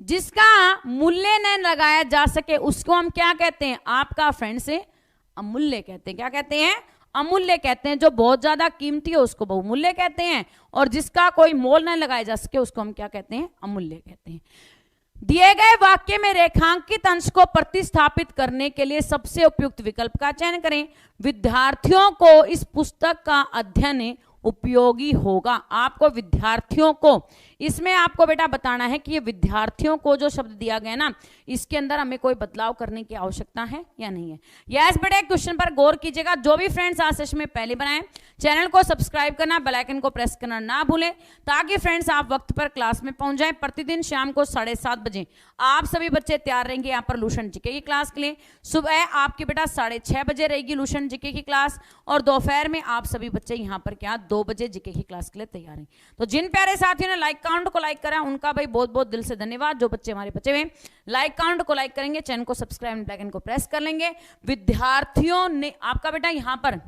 जिसका मूल्य न लगाया जा सके उसको हम क्या कहते हैं। आपका फ्रेंड्स अमूल्य कहते हैं। क्या कहते हैं, अमूल्य कहते हैं। जो बहुत ज्यादा कीमती है उसको बहुमूल्य कहते हैं, और जिसका कोई मोल न लगाया जा सके उसको हम क्या कहते हैं, अमूल्य कहते हैं। दिए गए वाक्य में रेखांकित अंश को प्रतिस्थापित करने के लिए सबसे उपयुक्त विकल्प का चयन करें। विद्यार्थियों को इस पुस्तक का अध्ययन उपयोगी होगा। आपको विद्यार्थियों को, इसमें आपको बेटा बताना है कि ये विद्यार्थियों को जो शब्द दिया गया ना, इसके अंदर हमें कोई बदलाव करने की आवश्यकता है या नहीं है। यस बेटा क्वेश्चन पर गौर कीजिएगा। जो भी फ्रेंड्स आज सेशन में पहले बनाए, चैनल को सब्सक्राइब करना, बेल आइकन को प्रेस करना ना भूलें, ताकि फ्रेंड्स आप वक्त पर क्लास में पहुंच जाए। प्रतिदिन शाम को 7:30 बजे आप सभी बच्चे तैयार रहेंगे यहाँ पर लूशन जीके की क्लास के लिए। सुबह आपकी बेटा 6:30 बजे रहेगी लूशन जीके की क्लास, और दोपहर में आप सभी बच्चे यहाँ पर क्या 2 बजे जीके की क्लास के लिए तैयार हैं। तो जिन प्यारे साथियों ने लाइक काउंट को लाइक करा उनका भाई बहुत बहुत दिल से धन्यवाद। जो बच्चे हमारे बचे हुए लाइक काउंट को लाइक करेंगे, चैनल को सब्सक्राइब बेल आइकन को प्रेस कर लेंगे। विद्यार्थियों ने आपका बेटा यहाँ पर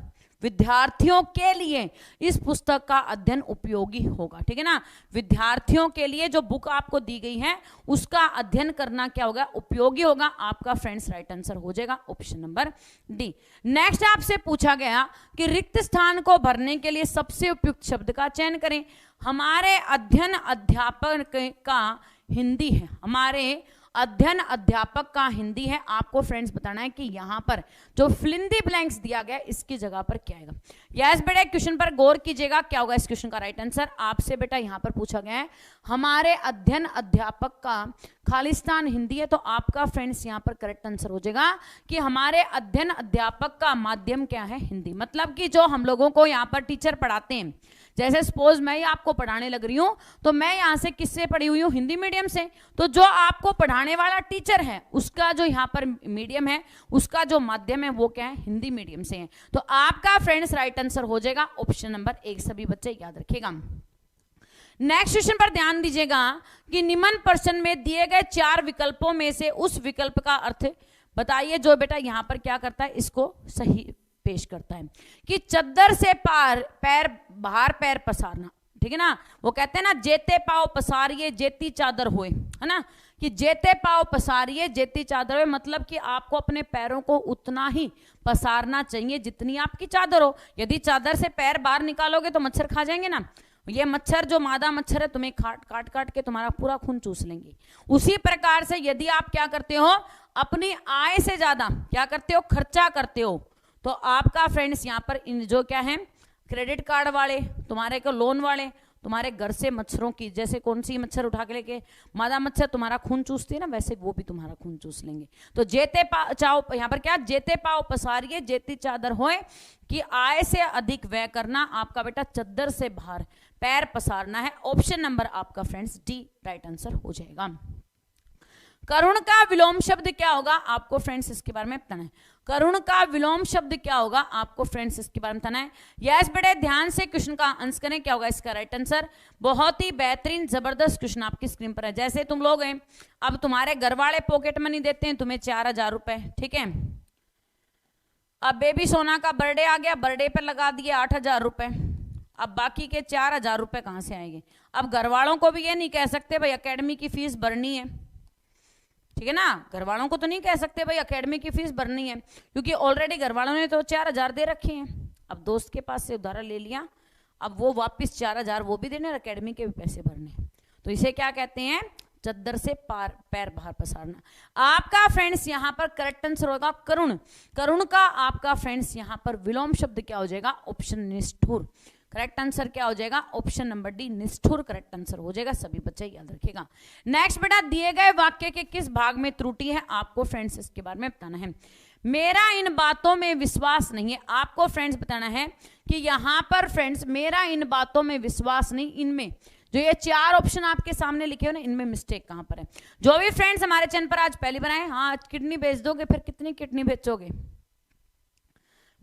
विद्यार्थियों के लिए इस पुस्तक का अध्ययन उपयोगी होगा। ठीक है ना, विद्यार्थियों के लिए जो बुक आपको दी गई है उसका अध्ययन करना क्या होगा, उपयोगी होगा। आपका फ्रेंड्स राइट आंसर हो जाएगा ऑप्शन नंबर डी। नेक्स्ट आपसे पूछा गया कि रिक्त स्थान को भरने के लिए सबसे उपयुक्त शब्द का चयन करें। हमारे अध्ययन अध्यापक का हिंदी है, हमारे अध्ययन अध्यापक का हिंदी है। आपको फ्रेंड्स बताना है कि यहां पर जो फिलिंदी ब्लैंक्स दिया गया इसकी जगह पर क्या आएगा। यस बेटा क्वेश्चन पर गौर कीजिएगा, क्या होगा इस क्वेश्चन का राइट आंसर। आपसे बेटा यहां पर पूछा गया है हमारे अध्ययन अध्यापक का खालिस्तान हिंदी है, तो आपका फ्रेंड्स यहां पर करेक्ट आंसर हो जाएगा कि हमारे अध्ययन अध्यापक का माध्यम क्या है, हिंदी। मतलब कि जो हम लोगों को यहाँ पर टीचर पढ़ाते हैं, जैसे सपोज मैं ही आपको पढ़ाने लग रही हूं, तो मैं यहां से किससे पढ़ी हुई हूं, हिंदी मीडियम से। तो जो आपको पढ़ाने वाला टीचर है उसका जो यहां पर मीडियम है, उसका जो माध्यम है वो क्या है, हिंदी मीडियम से है। तो आपका फ्रेंड्स राइट आंसर हो जाएगा ऑप्शन नंबर 1। सभी बच्चे याद रखिएगा। नेक्स्ट क्वेश्चन पर ध्यान दीजिएगा कि निम्न प्रश्न में दिए गए 4 विकल्पों में से उस विकल्प का अर्थ बताइए जो बेटा यहां पर क्या करता है, इसको सही पेश करता है। कि चद्दर से पैर बाहर पैर पसारना, ठीक है ना, वो कहते हैं ना जेते पाव पसारिए जेती चादर होए, है ना, कि जेते पाव पसारिए जेती चादर होए, मतलब कि आपको अपने पैरों को उतना ही पसारना चाहिए जितनी आपकी चादर हो। यदि चादर से पैर बाहर निकालोगे तो मच्छर खा जाएंगे ना, ये मच्छर जो मादा मच्छर है तुम्हें काट काट के तुम्हारा पूरा खून चूस लेंगे। उसी प्रकार से यदि आप क्या करते हो, अपनी आय से ज्यादा क्या करते हो, खर्चा करते हो, तो आपका फ्रेंड्स यहाँ पर इन जो क्या है क्रेडिट कार्ड वाले, तुम्हारे को लोन वाले, तुम्हारे घर से मच्छरों की, जैसे कौन सी मच्छर उठा के लेके मादा मच्छर तुम्हारा खून चूसती है ना, वैसे वो भी तुम्हारा खून चूस लेंगे। तो जेते चाओ यहाँ पर क्या, जेते पाओ पसारिए जेती चादर होए, कि आय से अधिक व्यय करना, आपका बेटा चद्दर से बाहर पैर पसारना है। ऑप्शन नंबर आपका फ्रेंड्स डी राइट आंसर हो जाएगा। करुण का विलोम शब्द क्या होगा, आपको फ्रेंड्स इसके बारे में बताना है। करुण का विलोम शब्द क्या होगा, आपको फ्रेंड्स इसके बारे में बताना है। यस बेटे ध्यान से क्वेश्चन का आंसर करें, क्या होगा इसका राइट आंसर। बहुत ही बेहतरीन जबरदस्त क्वेश्चन आपकी स्क्रीन पर है। जैसे तुम लोग हैं, अब तुम्हारे घर वाले पॉकेट मनी देते हैं तुम्हें 4000 रुपए, ठीक है। अब बेबी सोना का बर्थडे आ गया, बर्थडे पर लगा दिए 8000 रुपए। अब बाकी के 4000 रुपए कहां से आएंगे। अब घर वालों को भी ये नहीं कह सकते भाई एकेडमी की फीस भरनी है, ठीक है ना, घर वालों को तो नहीं कह सकते भाई एकेडमी की फीस भरनी है, क्योंकि ऑलरेडी घर वालों ने तो 4000 दे रखे हैं। अब दोस्त के पास से उधार ले लिया, अब वो वापस 4000 वो भी देने और एकेडमी के भी पैसे भरने, तो इसे क्या कहते हैं, चद्दर से पैर बाहर पसारना। आपका फ्रेंड्स यहां पर करेक्ट आंसर होगा करुण। करुण का आपका फ्रेंड्स यहां पर विलोम शब्द क्या हो जाएगा, ऑप्शन निष्ठुर। करेक्ट आंसर क्या हो जाएगा, ऑप्शन नंबर डी निष्ठुर करेक्ट आंसर हो जाएगा। सभी बच्चे याद रखिएगा। नेक्स्ट बेटा दिए गए वाक्य के किस भाग में त्रुटि है, आपको फ्रेंड्स इसके बारे में बताना है। मेरा इन बातों में विश्वास नहीं है। आपको फ्रेंड्स बताना है कि यहां पर फ्रेंड्स मेरा इन बातों में विश्वास नहीं, इनमें जो ये 4 ऑप्शन आपके सामने लिखे हो ना, इनमें मिस्टेक कहां पर है। जो भी फ्रेंड्स हमारे चैनल पर आज पहली बार आए, हाँ आज किडनी बेच दोगे, फिर कितनी किडनी बेचोगे,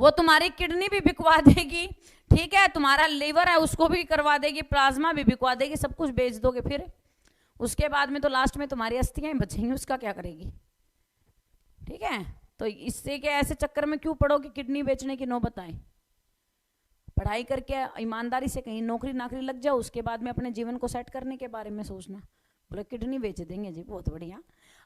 वो तुम्हारी किडनी भी बिकवा देगी, ठीक है, तुम्हारा लीवर है उसको भी करवा देगी, प्लाज्मा भी बिकवा देगी, सब कुछ बेच दोगे, फिर उसके बाद में तो लास्ट में तुम्हारी अस्थियां ही बचेंगी, उसका क्या करेगी, ठीक है। तो इससे क्या ऐसे चक्कर में क्यों पड़ोगे किडनी बेचने की नौबत आए। पढ़ाई करके ईमानदारी से कहीं नौकरी नाकरी लग जाओ, उसके बाद में अपने जीवन को सेट करने के बारे में सोचना। बोले किडनी बेच देंगे जी, बहुत बढ़िया।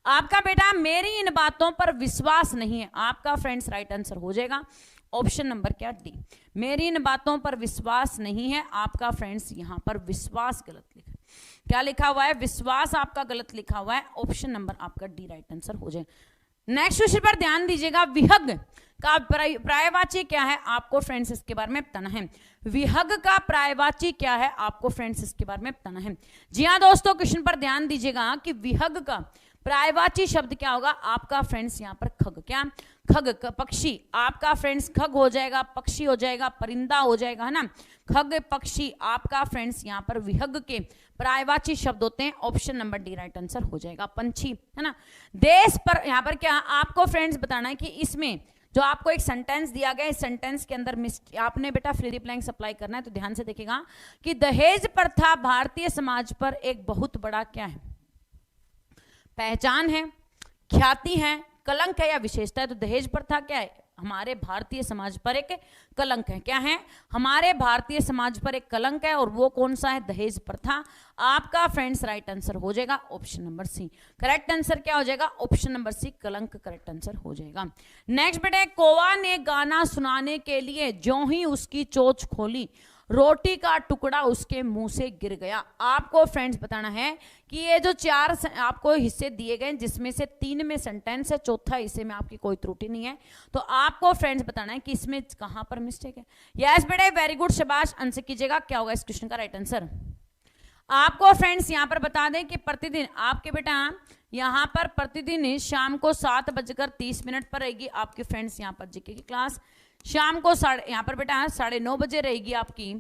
आपका बेटा मेरी इन बातों पर विश्वास नहीं है, आपका फ्रेंड्स राइट आंसर हो जाएगा ऑप्शन नंबर क्या, डी। मेरी इन बातों पर विश्वास नहीं है, आपका फ्रेंड्स यहां पर विश्वास गलत लिखा, क्या लिखा हुआ है, विश्वास आपका गलत लिखा हुआ है, ऑप्शन नंबर आपका डी राइट आंसर हो जाएगा। नेक्स्ट क्वेश्चन पर ध्यान दीजिएगा, विहग का पर्यायवाची क्या है, आपको फ्रेंड्स इसके बारे में बताना है। विहग का पर्यायवाची क्या है, आपको फ्रेंड्स इसके बारे में बताना है। जी हाँ दोस्तों, क्वेश्चन पर ध्यान दीजिएगा कि विहग का पर्यायवाची शब्द क्या होगा, आपका फ्रेंड्स यहाँ पर खग, क्या खग, पक्षी, आपका फ्रेंड्स खग हो जाएगा, पक्षी हो जाएगा, परिंदा हो जाएगा, है ना, खग पक्षी, आपका फ्रेंड्स यहाँ पर विहग के पर्यायवाची शब्द होते हैं, option number D right answer हो जाएगा, पंछी, है ना। देश पर यहाँ पर क्या आपको फ्रेंड्स बताना है कि इसमें जो आपको एक सेंटेंस दिया गया है, इस सेंटेंस के अंदर आपने बेटा फ्री ब्लैंक सप्लाई करना है, तो ध्यान से देखिएगा कि दहेज प्रथा भारतीय समाज पर एक बहुत बड़ा क्या है, पहचान है, ख्याति है, कलंक है या विशेषता है। तो दहेज प्रथा क्या है, हमारे भारतीय समाज पर एक कलंक है, क्या है, हमारे भारतीय समाज पर एक कलंक है, और वो कौन सा है, दहेज प्रथा। आपका फ्रेंड्स राइट आंसर हो जाएगा option number C, correct answer क्या हो जाएगा, ऑप्शन नंबर सी, कलंक करेक्ट आंसर हो जाएगा। नेक्स्ट बेटे, कौवा ने गाना सुनाने के लिए ज्यों ही उसकी चोंच खोली, रोटी का टुकड़ा उसके मुंह से गिर गया। आपको फ्रेंड्स बताना है कि ये जो 4 आपको हिस्से दिए गए, जिसमें से 3 में सेंटेंस है, चौथा हिस्से में आपकी कोई त्रुटि नहीं है, तो आपको फ्रेंड्स बताना है कि इसमें कहां पर मिस्टेक है। यस बेटे, वेरी गुड, शाबाश, आंसर कीजिएगा, क्या होगा इस क्वेश्चन का राइट आंसर। आपको फ्रेंड्स यहां पर बता दें कि प्रतिदिन आपके बेटा यहां पर प्रतिदिन शाम को 7:30 पर रहेगी आपकी फ्रेंड्स यहां पर जीके की क्लास। शाम को यहाँ पर बेटा 9:30 बजे रहेगी आपकी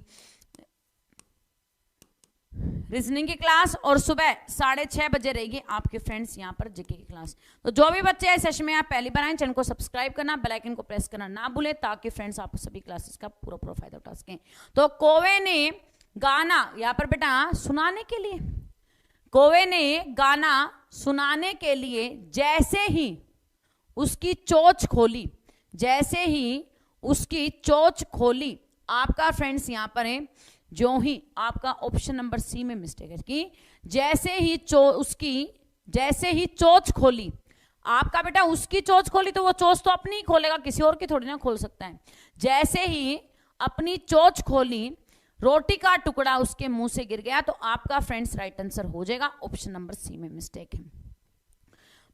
रीजनिंग की क्लास, और सुबह 6:30 बजे रहेगी आपके फ्रेंड्स यहाँ पर जीके की क्लास। तो जो भी बच्चे इस सेशन में आप पहली बार आए, चैनल को सब्सक्राइब करना, बेल आइकन को प्रेस करना ना भूलें, ताकि फ्रेंड्स आप सभी क्लासेस का पूरा फायदा उठा सकें। तो कौवे ने गाना यहाँ पर बेटा सुनाने के लिए, कौवे ने गाना सुनाने के लिए जैसे ही उसकी चोंच खोली, जैसे ही उसकी चोंच खोली, आपका फ्रेंड्स यहां पर है जो ही, आपका ऑप्शन नंबर सी में मिस्टेक है कि जैसे ही जैसे ही चोंच खोली, आपका बेटा उसकी चोंच खोली, तो वो चोंच तो अपनी ही खोलेगा, किसी और की थोड़ी ना खोल सकता है। जैसे ही अपनी चोंच खोली, रोटी का टुकड़ा उसके मुंह से गिर गया, तो आपका फ्रेंड्स राइट आंसर हो जाएगा, ऑप्शन नंबर सी में मिस्टेक है।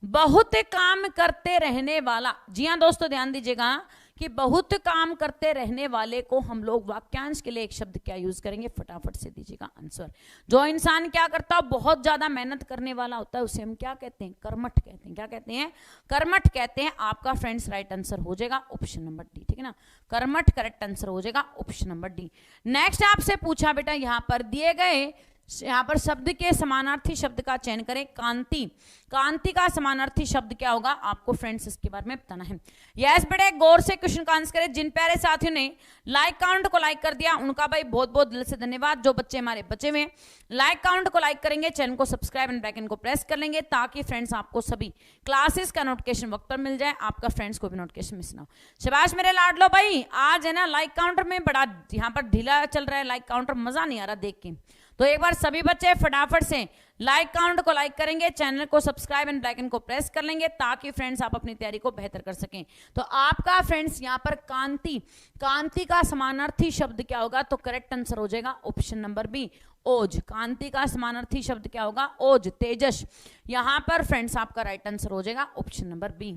बहुत काम करते रहने वाला, जी हाँ दोस्तों ध्यान दीजिएगा कि बहुत काम करते रहने वाले को हम लोग वाक्यांश के लिए एक शब्द क्या यूज करेंगे, फटाफट से दीजिएगा आंसर। जो इंसान क्या करता है, बहुत ज्यादा मेहनत करने वाला होता है, उसे हम क्या कहते हैं, कर्मठ कहते हैं। क्या कहते हैं, कर्मठ कहते हैं। आपका फ्रेंड्स राइट आंसर हो जाएगा ऑप्शन नंबर डी, ठीक है ना, कर्मठ करेक्ट आंसर हो जाएगा ऑप्शन नंबर डी। नेक्स्ट आपसे पूछा बेटा यहां पर दिए गए, यहाँ पर शब्द के समानार्थी शब्द का चयन करें। कांति, कांति का समानार्थी शब्द क्या होगा, आपको फ्रेंड्स इसके बारे में बताना है। यस बेटे, गौर से क्वेश्चन का आंसर करें। जिन प्यारे साथियों ने लाइक काउंट को लाइक कर दिया, उनका भाई बहुत बहुत दिल से धन्यवाद। जो बच्चे हमारे बचे हुए लाइक काउंट को लाइक करेंगे, चैनल को सब्सक्राइब एंड बेल आइकन को प्रेस कर लेंगे, ताकि फ्रेंड्स आपको सभी क्लासेस का नोटिफिकेशन वक्त पर मिल जाए, आपका फ्रेंड्स को भी नोटिफिकेशन मिस ना हो। शाबाश मेरे लाडलो भाई, आज है ना लाइक काउंटर में बड़ा यहाँ पर ढीला चल रहा है लाइक काउंटर, मजा नहीं आ रहा देख के। तो एक बार सभी बच्चे फटाफट से लाइक काउंट को लाइक करेंगे, चैनल को सब्सक्राइब एंड बेल आइकन को प्रेस कर लेंगे, ताकि फ्रेंड्स आप अपनी तैयारी को बेहतर कर सकें। तो आपका फ्रेंड्स यहाँ पर कांति, कांति का समानार्थी शब्द क्या होगा, तो करेक्ट आंसर हो जाएगा ऑप्शन नंबर बी, ओज। कांति का समानार्थी शब्द क्या होगा, ओज, तेजस। यहां पर फ्रेंड्स आपका राइट आंसर हो जाएगा ऑप्शन नंबर बी।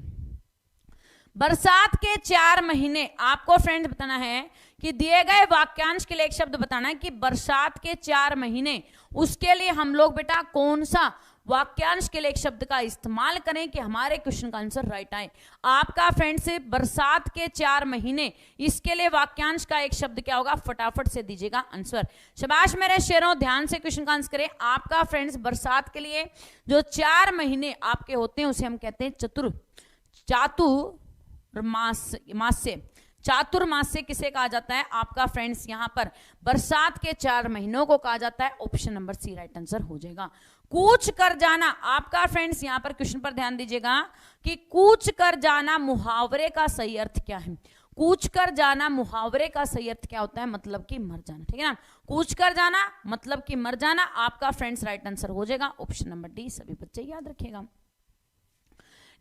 बरसात के 4 महीने, आपको फ्रेंड्स बताना है कि दिए गए वाक्यांश के लिए एक शब्द बताना है कि बरसात के 4 महीने, उसके लिए हम लोग बेटा कौन सा वाक्यांश के लिए एक शब्द का इस्तेमाल करें कि हमारे क्वेश्चन का आंसर राइट आए। आपका फ्रेंड्स बरसात के 4 महीने, इसके लिए वाक्यांश का एक शब्द क्या होगा, फटाफट से दीजिएगा आंसर। शाबाश मेरे शेरों, ध्यान से क्वेश्चन का आंसर करें। आपका फ्रेंड्स बरसात के लिए जो 4 महीने आपके होते हैं उसे हम कहते हैं चातुर्मास्य। चातुर्मास्य किसे कहा जाता है आपका फ्रेंड्स, यहां पर बरसात के 4 महीनों को कहा जाता है। Option number C right answer हो जाएगा। कूच कर जाना, आपका फ्रेंड्स यहां पर क्वेश्चन पर ध्यान दीजिएगा कि कूच कर जाना मुहावरे का सही अर्थ क्या है। कूच कर जाना मुहावरे का सही अर्थ क्या होता है, मतलब कि मर जाना, ठीक है ना। कूच कर जाना मतलब कि मर जाना, आपका फ्रेंड्स राइट आंसर हो जाएगा। ऑप्शन नंबर डी, सभी बच्चे याद रखिएगा।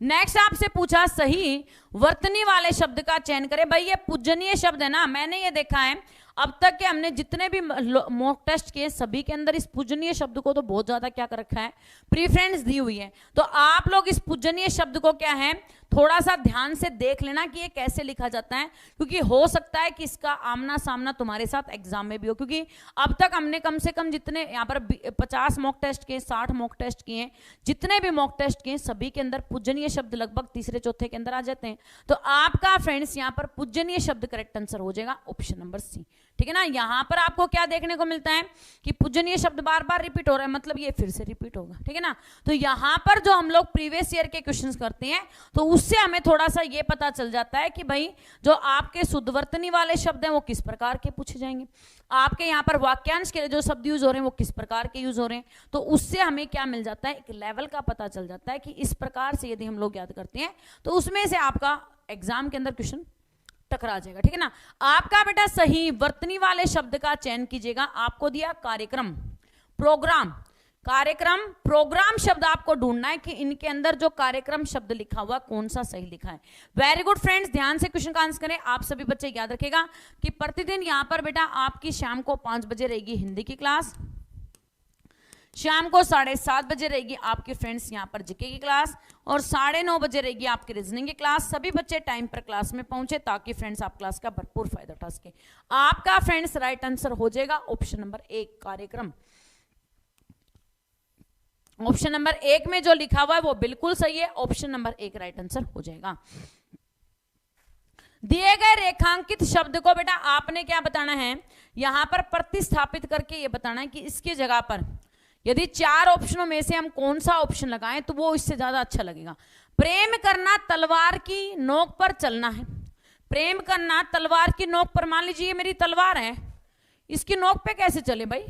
नेक्स्ट आपसे पूछा सही वर्तनी वाले शब्द का चयन करें। भाई ये पूजनीय शब्द है ना, मैंने ये देखा है अब तक के हमने जितने भी मॉक टेस्ट किए सभी के अंदर इस पूजनीय शब्द को तो बहुत ज्यादा क्या कर रखा है, प्रीफरेंस दी हुई है। तो आप लोग इस पूजनीय शब्द को क्या है थोड़ा सा ध्यान से देख लेना कि ये कैसे लिखा जाता है, क्योंकि हो सकता है कि इसका आमना सामना तुम्हारे साथ एग्जाम में भी हो। क्योंकि अब तक हमने कम से कम जितने यहाँ पर 50 मॉक टेस्ट किए, 60 मॉक टेस्ट किए, जितने भी मॉक टेस्ट किए सभी के अंदर पूजनीय शब्द लगभग तीसरे चौथे के अंदर आ जाते हैं। तो आपका फ्रेंड्स यहाँ पर पूजनीय शब्द करेक्ट आंसर हो जाएगा, ऑप्शन नंबर सी, ठीक है ना। यहां पर आपको क्या देखने को मिलता है कि पूजनीय शब्द बार बार रिपीट हो रहा है, मतलब ये फिर से रिपीट होगा, ठीक है ना। तो यहां पर जो हम लोग प्रीवियस ईयर के क्वेश्चंस करते हैं तो उससे हमें थोड़ा सा ये पता चल जाता है कि भाई जो आपके शुद्धवर्तनी वाले शब्द हैं वो किस प्रकार के पूछे जाएंगे, आपके यहाँ पर वाक्यांश के लिए जो शब्द यूज हो रहे हैं वो किस प्रकार के यूज हो रहे हैं। तो उससे हमें क्या मिल जाता है, एक लेवल का पता चल जाता है कि इस प्रकार से यदि हम लोग याद करते हैं तो उसमें से आपका एग्जाम के अंदर क्वेश्चन टकरा जाएगा, ठीक है ना। आपका बेटा सही वर्तनी वाले शब्द का चयन कीजिएगा। आपको दिया कार्यक्रम, प्रोग्राम, कार्यक्रम, प्रोग्राम शब्द आपको ढूंढना है कि इनके अंदर जो कार्यक्रम शब्द लिखा हुआ कौन सा सही लिखा है। वेरी गुड फ्रेंड्स, ध्यान से क्वेश्चन का आंसर करें। आप सभी बच्चे याद रखेगा कि प्रतिदिन यहां पर बेटा आपकी शाम को 5 बजे रहेगी हिंदी की क्लास, शाम को 7:30 बजे रहेगी आपके फ्रेंड्स यहाँ पर जीके की क्लास, और 9:30 बजे रहेगी आपकी रीजनिंग की क्लास। सभी बच्चे टाइम पर क्लास में पहुंचे ताकि फ्रेंड्स आप क्लास का भरपूर फायदा उठा सके। आपका फ्रेंड्स राइट आंसर हो जाएगा ऑप्शन नंबर 1 कार्यक्रम। ऑप्शन नंबर 1 में जो लिखा हुआ है वो बिल्कुल सही है, ऑप्शन नंबर 1 राइट आंसर हो जाएगा। दिए गए रेखांकित शब्द को बेटा आपने क्या बताना है, यहां पर प्रतिस्थापित करके ये बताना है कि इसकी जगह पर यदि 4 ऑप्शनों में से हम कौन सा ऑप्शन लगाएं तो वो इससे ज्यादा अच्छा लगेगा। प्रेम करना तलवार की नोक पर चलना है। प्रेम करना तलवार की नोक पर, मान लीजिए मेरी तलवार है, इसकी नोक पे कैसे चले भाई,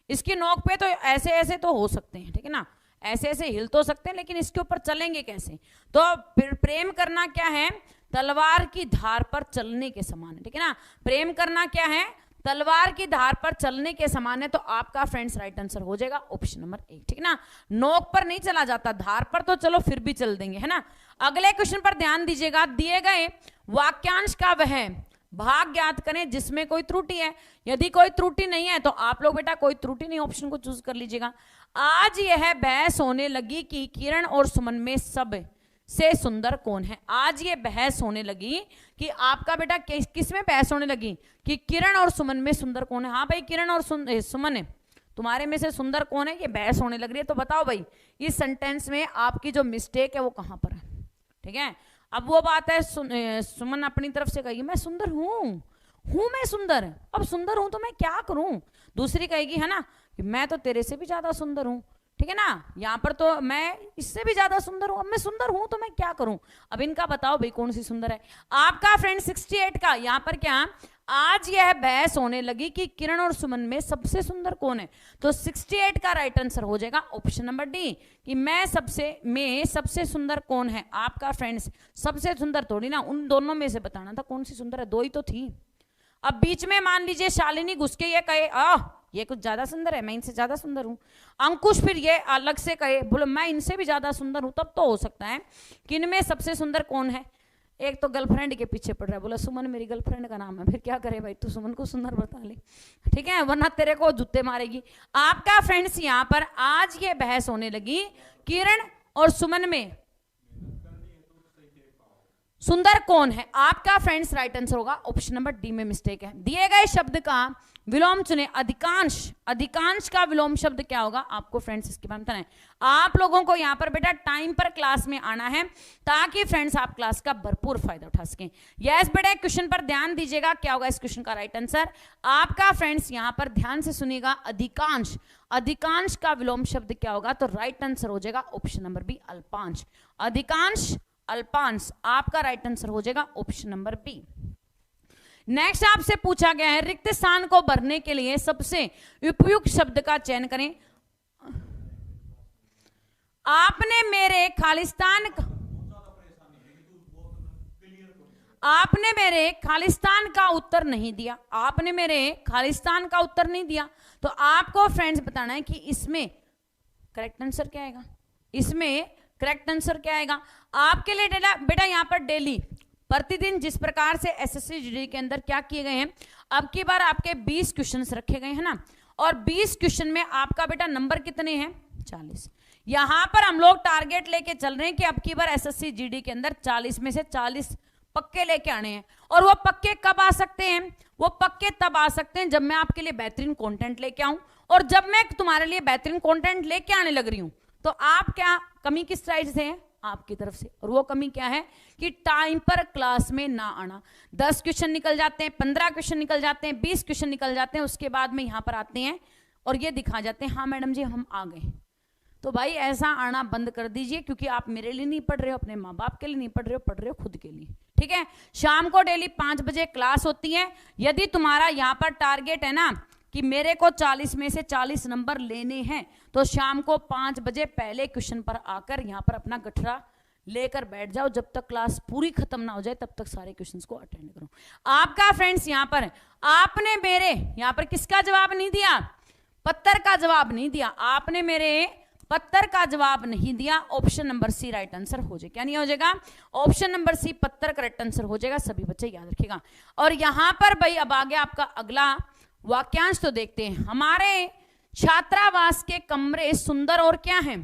इसकी नोक पे तो ऐसे ऐसे तो हो सकते हैं, ठीक है ना, ऐसे ऐसे हिल तो सकते हैं, लेकिन इसके ऊपर चलेंगे कैसे। तो प्रेम करना क्या है, तलवार की धार पर चलने के समान है, ठीक है ना। प्रेम करना क्या है, तलवार की धार पर चलने के समान है। तो आपका फ्रेंड्स राइट आंसर हो जाएगा ऑप्शन नंबर 1, ठीक है ना। नोक पर नहीं चला जाता, धार पर तो चलो फिर भी चल देंगे, है ना। अगले क्वेश्चन पर ध्यान दीजिएगा। दिए गए वाक्यांश का वह भाग ज्ञात करें जिसमें कोई त्रुटि है। यदि कोई त्रुटि नहीं है तो आप लोग बेटा कोई त्रुटि नहीं ऑप्शन को चूज कर लीजिएगा। आज यह बहस होने लगी कि किरण और सुमन में सब से सुंदर कौन है। आज ये बहस होने लगी कि आपका बेटा किस में बहस होने लगी कि किरण और सुमन में सुंदर कौन है। हाँ भाई किरण और सुमन है, तुम्हारे में से सुंदर कौन है, ये बहस होने लग रही है। तो बताओ भाई इस सेंटेंस में आपकी जो मिस्टेक है वो कहां पर है, ठीक है। अब वो बात है सुमन अपनी तरफ से कहेगी मैं सुंदर हूं मैं सुंदर, अब सुंदर हूं तो मैं क्या करूं। दूसरी कहेगी है ना कि मैं तो तेरे से भी ज्यादा सुंदर हूं, ठीक है ना, यहाँ पर तो मैं इससे भी ज्यादा सुंदर हूं, अब मैं सुंदर हूं तो मैं क्या करूं। अब इनका बताओ भाई कौन सी सुंदर है। आपका फ्रेंड 68 का यहाँ पर क्या, आज यह बहस होने लगी कि किरण और सुमन में सबसे सुंदर कौन है। तो 68 का राइट आंसर हो जाएगा ऑप्शन नंबर डी कि मैं सबसे सुंदर कौन है। आपका फ्रेंड्स सबसे सुंदर थोड़ी ना, उन दोनों में से बताना था कौन सी सुंदर है, 2 ही तो थी। अब बीच में मान लीजिए शालिनी घुस के ये कहे ये कुछ ज्यादा सुंदर है, मैं इनसे ज्यादा सुंदर हूं। अंकुश फिर ये अलग से कहे बोलो मैं इनसे भी ज्यादा सुंदर हूं, तब तो हो सकता है कि इनमें सबसे सुंदर कौन है। एक तो गर्लफ्रेंड के पीछे पड़ रहा है, बोला सुमन मेरी गर्लफ्रेंड का नाम है, फिर क्या करे भाई तू सुमन को सुंदर बता ले, ठीक है, वरना तेरे को जूते मारेगी। आपका फ्रेंड्स यहाँ पर आज ये बहस होने लगी किरण और सुमन में सुंदर कौन है। आपका फ्रेंड्स राइट आंसर होगा ऑप्शन नंबर डी में मिस्टेक है। दिए गए शब्द का विलोम चुने। अधिकांश, अधिकांश का विलोम शब्द क्या होगा आपको फ्रेंड्स इसके बारे में बताना है। आप लोगों को यहाँ पर बेटा टाइम पर क्लास में आना है ताकि फ्रेंड्स आप क्लास का भरपूर फायदा उठा सकें। यस बेटा क्वेश्चन पर ध्यान दीजिएगा, क्या होगा इस क्वेश्चन का राइट आंसर आपका फ्रेंड्स यहाँ पर ध्यान से सुनिएगा। अधिकांश, अधिकांश का विलोम शब्द क्या होगा, तो राइट आंसर हो जाएगा ऑप्शन नंबर बी अल्पांश। अधिकांश, अल्पांश, आपका राइट आंसर हो जाएगा ऑप्शन नंबर बी। नेक्स्ट आपसे पूछा गया है रिक्त स्थान को भरने के लिए सबसे उपयुक्त शब्द का चयन करें। आपने मेरे खालिस्तान का, आपने मेरे खालिस्तान का उत्तर नहीं दिया, आपने मेरे खालिस्तान का उत्तर नहीं दिया, तो आपको फ्रेंड्स बताना है कि इसमें करेक्ट आंसर क्या आएगा। इसमें करेक्ट आंसर क्या आएगा आपके लिए बेटा यहाँ पर डेली प्रतिदिन जिस प्रकार से एसएससी जीडी के अंदर क्या किए गए हैं, अब की बार आपके 20 क्वेश्चंस रखे गए हैं ना, और 20 क्वेश्चन में आपका बेटा नंबर कितने हैं 40। यहां पर हम लोग टारगेट लेके चल रहे हैं कि अब की बार एसएससी जीडी के अंदर 40 में से 40 पक्के लेके आने हैं। और वो पक्के कब आ सकते हैं, वो पक्के तब आ सकते हैं जब मैं आपके लिए बेहतरीन कंटेंट लेके आऊं, और जब मैं तुम्हारे लिए बेहतरीन कंटेंट लेके आने लग रही हूं तो आप क्या कमी किस साइड से है आपकी तरफ से, और वो कमी क्या है कि टाइम पर क्लास में ना आना। 10 क्वेश्चन निकल जाते हैं, 15 क्वेश्चन निकल जाते हैं, 20 क्वेश्चन निकल जाते हैं, उसके बाद में यहां पर आते हैं और ये दिखा जाते हैं हाँ मैडम जी हम आ गए। तो भाई ऐसा आना बंद कर दीजिए, क्योंकि आप मेरे लिए नहीं पढ़ रहे हो, अपने माँ बाप के लिए नहीं पढ़ रहे हो, पढ़ रहे हो खुद के लिए। ठीक है, शाम को डेली 5 बजे क्लास होती है। यदि तुम्हारा यहाँ पर टारगेट है ना कि मेरे को 40 में से 40 नंबर लेने हैं, तो शाम को 5 बजे पहले क्वेश्चन पर आकर यहाँ पर अपना गठरा लेकर बैठ जाओ। जब तक क्लास पूरी खत्म ना हो जाए तब तक सारे क्वेश्चंस को अटेंड करो। आपका फ्रेंड्स यहाँ पर आपने मेरे यहाँ पर किसका जवाब नहीं दिया, पत्थर का जवाब नहीं दिया, आपने मेरे पत्थर का जवाब नहीं दिया। Option number C right answer हो जाएगा। क्या नहीं हो जाएगा, ऑप्शन नंबर सी पत्थर करेक्ट आंसर हो जाएगा। सभी बच्चे याद रखिएगा। और यहां पर भाई अब आ गया आपका अगला वाक्यांश, तो देखते हैं। हमारे छात्रावास के कमरे सुंदर और क्या हैं,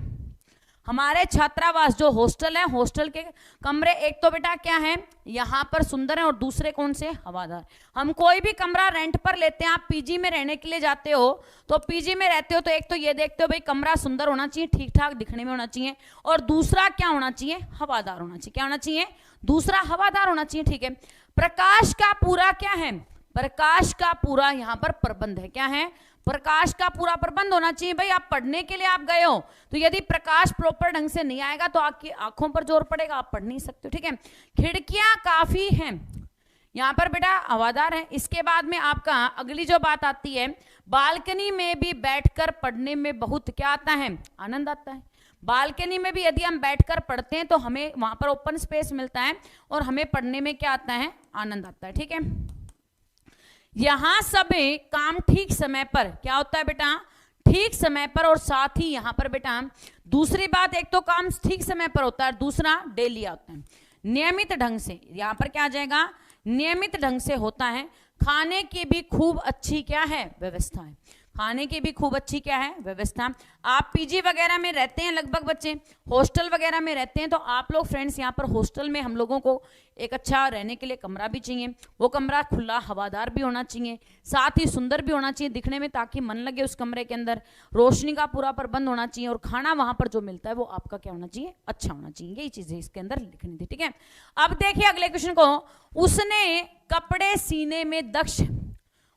हमारे छात्रावास जो हॉस्टल है, हॉस्टल के कमरे एक तो बेटा क्या है यहाँ पर सुंदर है, और दूसरे कौन से हवादार। हम कोई भी कमरा रेंट पर लेते हैं, आप पीजी में रहने के लिए जाते हो तो पीजी में रहते हो तो एक तो ये देखते हो भाई कमरा सुंदर होना चाहिए, ठीक ठाक दिखने में होना चाहिए, और दूसरा क्या होना चाहिए, हवादार होना चाहिए। क्या होना चाहिए, दूसरा हवादार होना चाहिए। ठीक है, प्रकाश का पूरा क्या है, प्रकाश का पूरा यहाँ पर प्रबंध है। क्या है, प्रकाश का पूरा प्रबंध होना चाहिए। भाई आप पढ़ने के लिए आप गए हो तो यदि प्रकाश प्रॉपर ढंग से नहीं आएगा तो आपकी आंखों पर जोर पड़ेगा, आप पढ़ नहीं सकते। ठीक है, खिड़कियां काफी हैं, यहाँ पर बेटा हवादार है। इसके बाद में आपका अगली जो बात आती है, बालकनी में भी बैठकर पढ़ने में बहुत क्या आता है, आनंद आता है। बालकनी में भी यदि हम बैठकर पढ़ते हैं तो हमें वहां पर ओपन स्पेस मिलता है और हमें पढ़ने में क्या आता है, आनंद आता है। ठीक है, यहां सभी काम ठीक समय पर क्या होता है बेटा, ठीक समय पर, और साथ ही यहां पर बेटा दूसरी बात, एक तो काम ठीक समय पर होता है, दूसरा डेली आता है, नियमित ढंग से। यहां पर क्या आ जाएगा, नियमित ढंग से होता है। खाने की भी खूब अच्छी क्या है, व्यवस्था है। खाने की भी खूब अच्छी क्या है, व्यवस्था। आप पीजी वगैरह में रहते हैं, लगभग बच्चे हॉस्टल वगैरह में रहते हैं, तो आप लोग फ्रेंड्स यहाँ पर हॉस्टल में हम लोगों को एक अच्छा रहने के लिए कमरा भी चाहिए। वो कमरा खुला हवादार भी होना चाहिए, साथ ही सुंदर भी होना चाहिए दिखने में, ताकि मन लगे उस कमरे के अंदर। रोशनी का पूरा प्रबंध होना चाहिए, और खाना वहां पर जो मिलता है वो आपका क्या होना चाहिए, अच्छा होना चाहिए। यही चीजें इसके अंदर लिखनी थी। ठीक है, अब देखिए अगले क्वेश्चन को। उसने कपड़े सीने में दक्ष,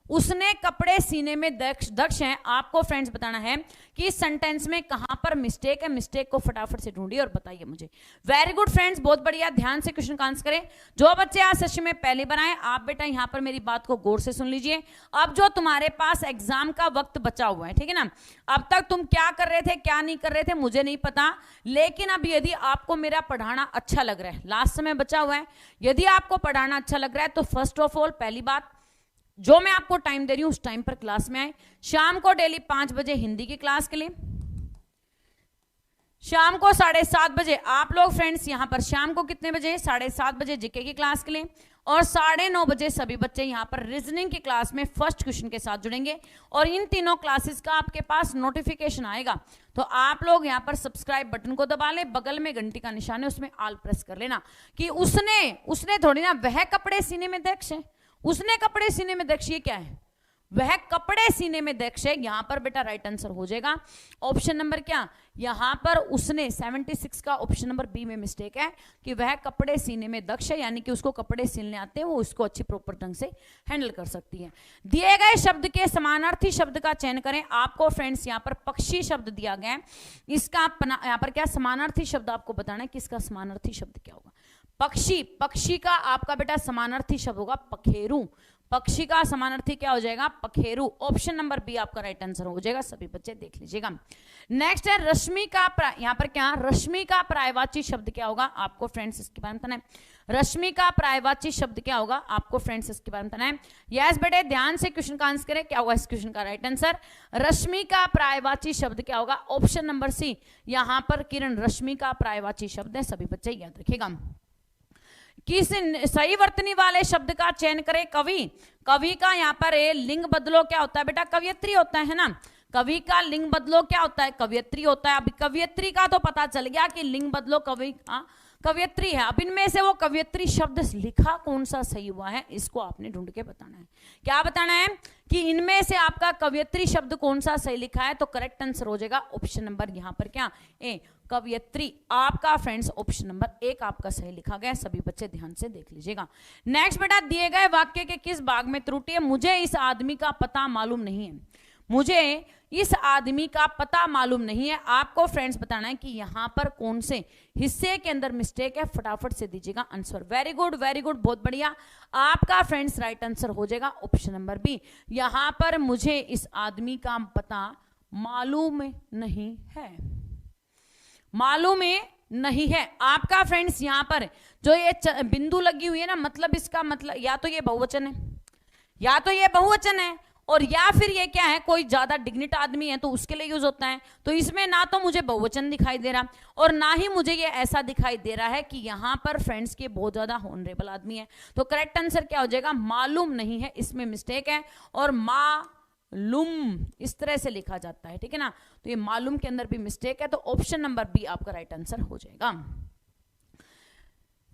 उसने कपड़े सीने में दक्ष है। आपको फ्रेंड्स बताना है कि इस सेंटेंस में कहां पर मिस्टेक है। मिस्टेक को फटाफट से ढूंढिए और बताइए मुझे। वेरी गुड फ्रेंड्स, बहुत बढ़िया, ध्यान से क्वेश्चन का आंसर करें। जो बच्चे आज सेशन में पहले बनाए, आप बेटा यहां पर मेरी बात को गौर से सुन लीजिए। अब जो तुम्हारे पास एग्जाम का वक्त बचा हुआ है, ठीक है ना, अब तक तुम क्या कर रहे थे क्या नहीं कर रहे थे मुझे नहीं पता, लेकिन अब यदि आपको मेरा पढ़ाना अच्छा लग रहा है, लास्ट समय बचा हुआ है, यदि आपको पढ़ाना अच्छा लग रहा है तो फर्स्ट ऑफ ऑल पहली बात, जो मैं आपको टाइम दे रही हूं उस टाइम पर क्लास में आए। शाम को डेली 5 बजे हिंदी की क्लास के लिए, शाम को 7:30 बजे आप लोग फ्रेंड्स यहां पर, शाम को कितने बजे, 7:30 बजे जीके की क्लास के लिए, और 9:30 बजे सभी बच्चे यहां पर रीजनिंग की क्लास में फर्स्ट क्वेश्चन के साथ जुड़ेंगे। और इन तीनों क्लासेस का आपके पास नोटिफिकेशन आएगा, तो आप लोग यहां पर सब्सक्राइब बटन को दबा लें, बगल में घंटी का निशान है उसमें ऑल प्रेस कर लेना। कि उसने थोड़ी ना, वह कपड़े सीने में दक्ष है, उसने कपड़े सीने में दक्ष, ये क्या है, वह कपड़े सीने में दक्ष है, यहां पर बेटा राइट आंसर हो जाएगा ऑप्शन नंबर क्या, यहां पर उसने 76 का ऑप्शन नंबर बी में मिस्टेक है कि वह कपड़े सीने में दक्ष है, यानी कि उसको कपड़े सिलने आते हैं, वो उसको अच्छी प्रॉपर ढंग से हैंडल कर सकती है। दिए गए शब्द के समानार्थी शब्द का चयन करें। आपको फ्रेंड्स यहां पर पक्षी शब्द दिया गया है, इसका यहां पर क्या समानार्थी शब्द आपको बताना है कि इसका समानार्थी शब्द क्या होगा। पक्षी, पक्षी का आपका बेटा समानार्थी शब्द होगा पखेरु, पक्षी का समानार्थी क्या हो जाएगा पखेरु। ऑप्शन नंबर बी आपका राइट आंसर हो जाएगा, सभी बच्चे देख लीजिएगा। नेक्स्ट है रश्मि का, यहां पर क्या रश्मि का पर्यायवाची शब्द क्या होगा, आपको फ्रेंड्स इसके बारे में बताना है। रश्मि का पर्यायवाची शब्द क्या होगा, आपको फ्रेंड्स इसके बारे में बताना है। यस बेटे ध्यान से क्वेश्चन का आंसर करें, क्या होगा इस क्वेश्चन का राइट आंसर। रश्मि का पर्यायवाची शब्द क्या होगा, ऑप्शन नंबर सी, यहां पर किरण रश्मि का पर्यायवाची शब्द है, सभी बच्चे याद रखिएगा। किस सही वर्तनी वाले शब्द का चयन करें। कवि, कवि का यहाँ पर लिंग बदलो क्या होता है बेटा कवियत्री होता है ना, कवि का लिंग बदलो क्या होता है कवियत्री होता है। अभी कवियत्री का तो पता चल गया कि लिंग बदलो कवि कवियत्री है। अब इनमें से वो कवियत्री शब्द लिखा कौन सा सही हुआ है, इसको आपने ढूंढ के बताना है। क्या बताना है कि इनमें से आपका कवियत्री शब्द कौन सा सही लिखा है, तो करेक्ट आंसर हो जाएगा ऑप्शन नंबर यहाँ पर क्या ए कवियत्री। आपका फ्रेंड्स ऑप्शन नंबर 1 आपका सही लिखा गया, सभी बच्चे ध्यान से देख लीजिएगा। नेक्स्ट बेटा दिए गए वाक्य के किस भाग में त्रुटि है। मुझे इस आदमी का पता मालूम नहीं है, मुझे इस आदमी का पता मालूम नहीं है। आपको फ्रेंड्स बताना है कि यहां पर कौन से हिस्से के अंदर मिस्टेक है, फटाफट से दीजिएगा answer. Very good very good, बहुत बढ़िया। आपका फ्रेंड्स राइट आंसर हो जाएगा ऑप्शन नंबर बी, यहां पर मुझे इस आदमी का पता मालूम नहीं है, मालूम नहीं है। आपका फ्रेंड्स यहां पर जो ये बिंदु लगी हुई है ना, मतलब इसका मतलब या तो ये बहुवचन है, या तो ये बहुवचन है, और या फिर ये क्या है कोई ज्यादा डिग्निट आदमी है तो उसके लिए यूज होता है। तो इसमें ना तो मुझे बहुवचन दिखाई दे रहा और ना ही मुझे ये ऐसा दिखाई दे रहा है कि यहाँ पर फ्रेंड्स के बहुत ज्यादा ऑनरेबल आदमी है। तो करेक्ट आंसर क्या हो जाएगा मालूम नहीं है, इसमें मिस्टेक है, और मालूम इस तरह से लिखा जाता है, ठीक है ना। तो ये मालूम के अंदर भी मिस्टेक है, तो ऑप्शन नंबर बी आपका राइट आंसर हो जाएगा।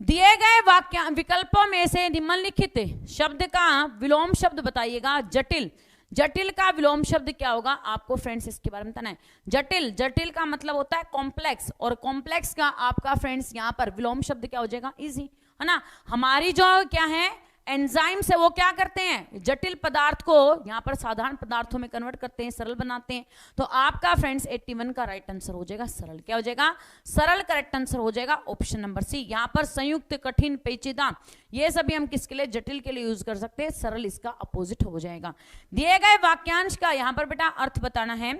दिए गए वाक्य विकल्पों में से निम्नलिखित शब्द का विलोम शब्द बताइएगा। जटिल, जटिल का विलोम शब्द क्या होगा, आपको फ्रेंड्स इसके बारे में बताना है। जटिल, जटिल का मतलब होता है कॉम्प्लेक्स, और कॉम्प्लेक्स का आपका फ्रेंड्स यहाँ पर विलोम शब्द क्या हो जाएगा इजी, है ना। हमारी जो क्या है एंजाइम्स है वो क्या करते हैं, जटिल पदार्थ को यहाँ पर साधारण पदार्थों में कन्वर्ट करते हैं, सरल बनाते हैं। तो आपका फ्रेंड्स 81 का राइट आंसर हो जाएगा सरल। क्या हो जाएगा सरल, करेक्ट आंसर हो जाएगा ऑप्शन नंबर सी। यहाँ पर संयुक्त, कठिन, पेचीदा ये सभी हम किसके लिए जटिल के लिए यूज कर सकते हैं, सरल इसका अपोजिट हो जाएगा। दिए गए वाक्यांश का यहाँ पर बेटा अर्थ बताना है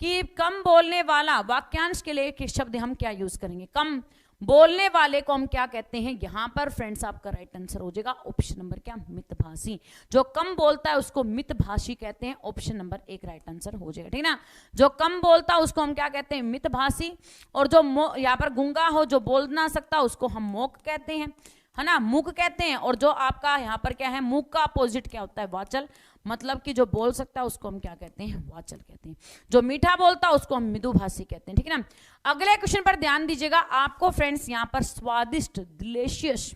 कि कम बोलने वाला वाक्यांश के लिए शब्द हम क्या यूज करेंगे, कम बोलने वाले को हम क्या कहते हैं। यहां पर फ्रेंड्स आपका राइट आंसर हो जाएगा ऑप्शन नंबर क्या मितभाषी। जो कम बोलता है उसको मितभाषी कहते हैं, ऑप्शन नंबर 1 राइट आंसर हो जाएगा, ठीक ना। जो कम बोलता है उसको हम क्या कहते हैं मितभाषी, और जो यहाँ पर गूंगा हो जो बोल ना सकता उसको हम मूक कहते हैं, है ना, मूक कहते हैं। और जो आपका यहाँ पर क्या है मूक का अपोजिट क्या होता है वाचल, मतलब कि जो बोल सकता है उसको हम क्या कहते हैं वाचल कहते हैं। जो मीठा बोलता है उसको हम मृदुभाषी कहते हैं, ठीक है ना। अगले क्वेश्चन पर ध्यान दीजिएगा। आपको फ्रेंड्स यहाँ पर स्वादिष्ट, डिलीशियस,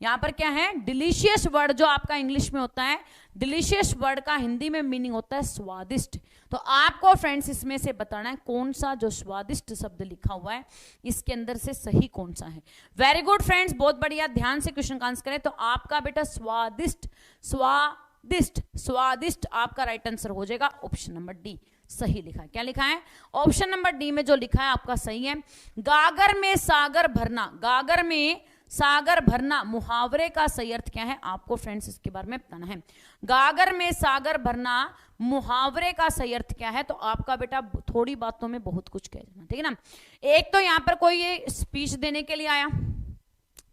यहाँ पर क्या है डिलीशियस वर्ड जो आपका इंग्लिश में होता है, डिलीशियस वर्ड का हिंदी में मीनिंग होता है स्वादिष्ट। तो आपको फ्रेंड्स इसमें से बताना है कौन सा जो स्वादिष्ट शब्द लिखा हुआ है इसके अंदर से सही कौन सा है। वेरी गुड फ्रेंड्स, बहुत बढ़िया, ध्यान से क्वेश्चन का आंसर करें। तो आपका बेटा स्वादिष्ट, स्वादिष्ट, स्वादिष्ट आपका राइट आंसर हो जाएगा ऑप्शन नंबर डी सही लिखा है। क्या लिखा है ऑप्शन नंबर डी में जो लिखा है आपका सही है। गागर में सागर भरना, गागर में सागर भरना मुहावरे का सही अर्थ क्या है, आपको फ्रेंड्स इसके बारे में बताना है। गागर में सागर भरना मुहावरे का सही अर्थ क्या है, तो आपका बेटा थोड़ी बातों में बहुत कुछ कह देना, ठीक है ना। एक तो यहाँ पर कोई ये स्पीच देने के लिए आया,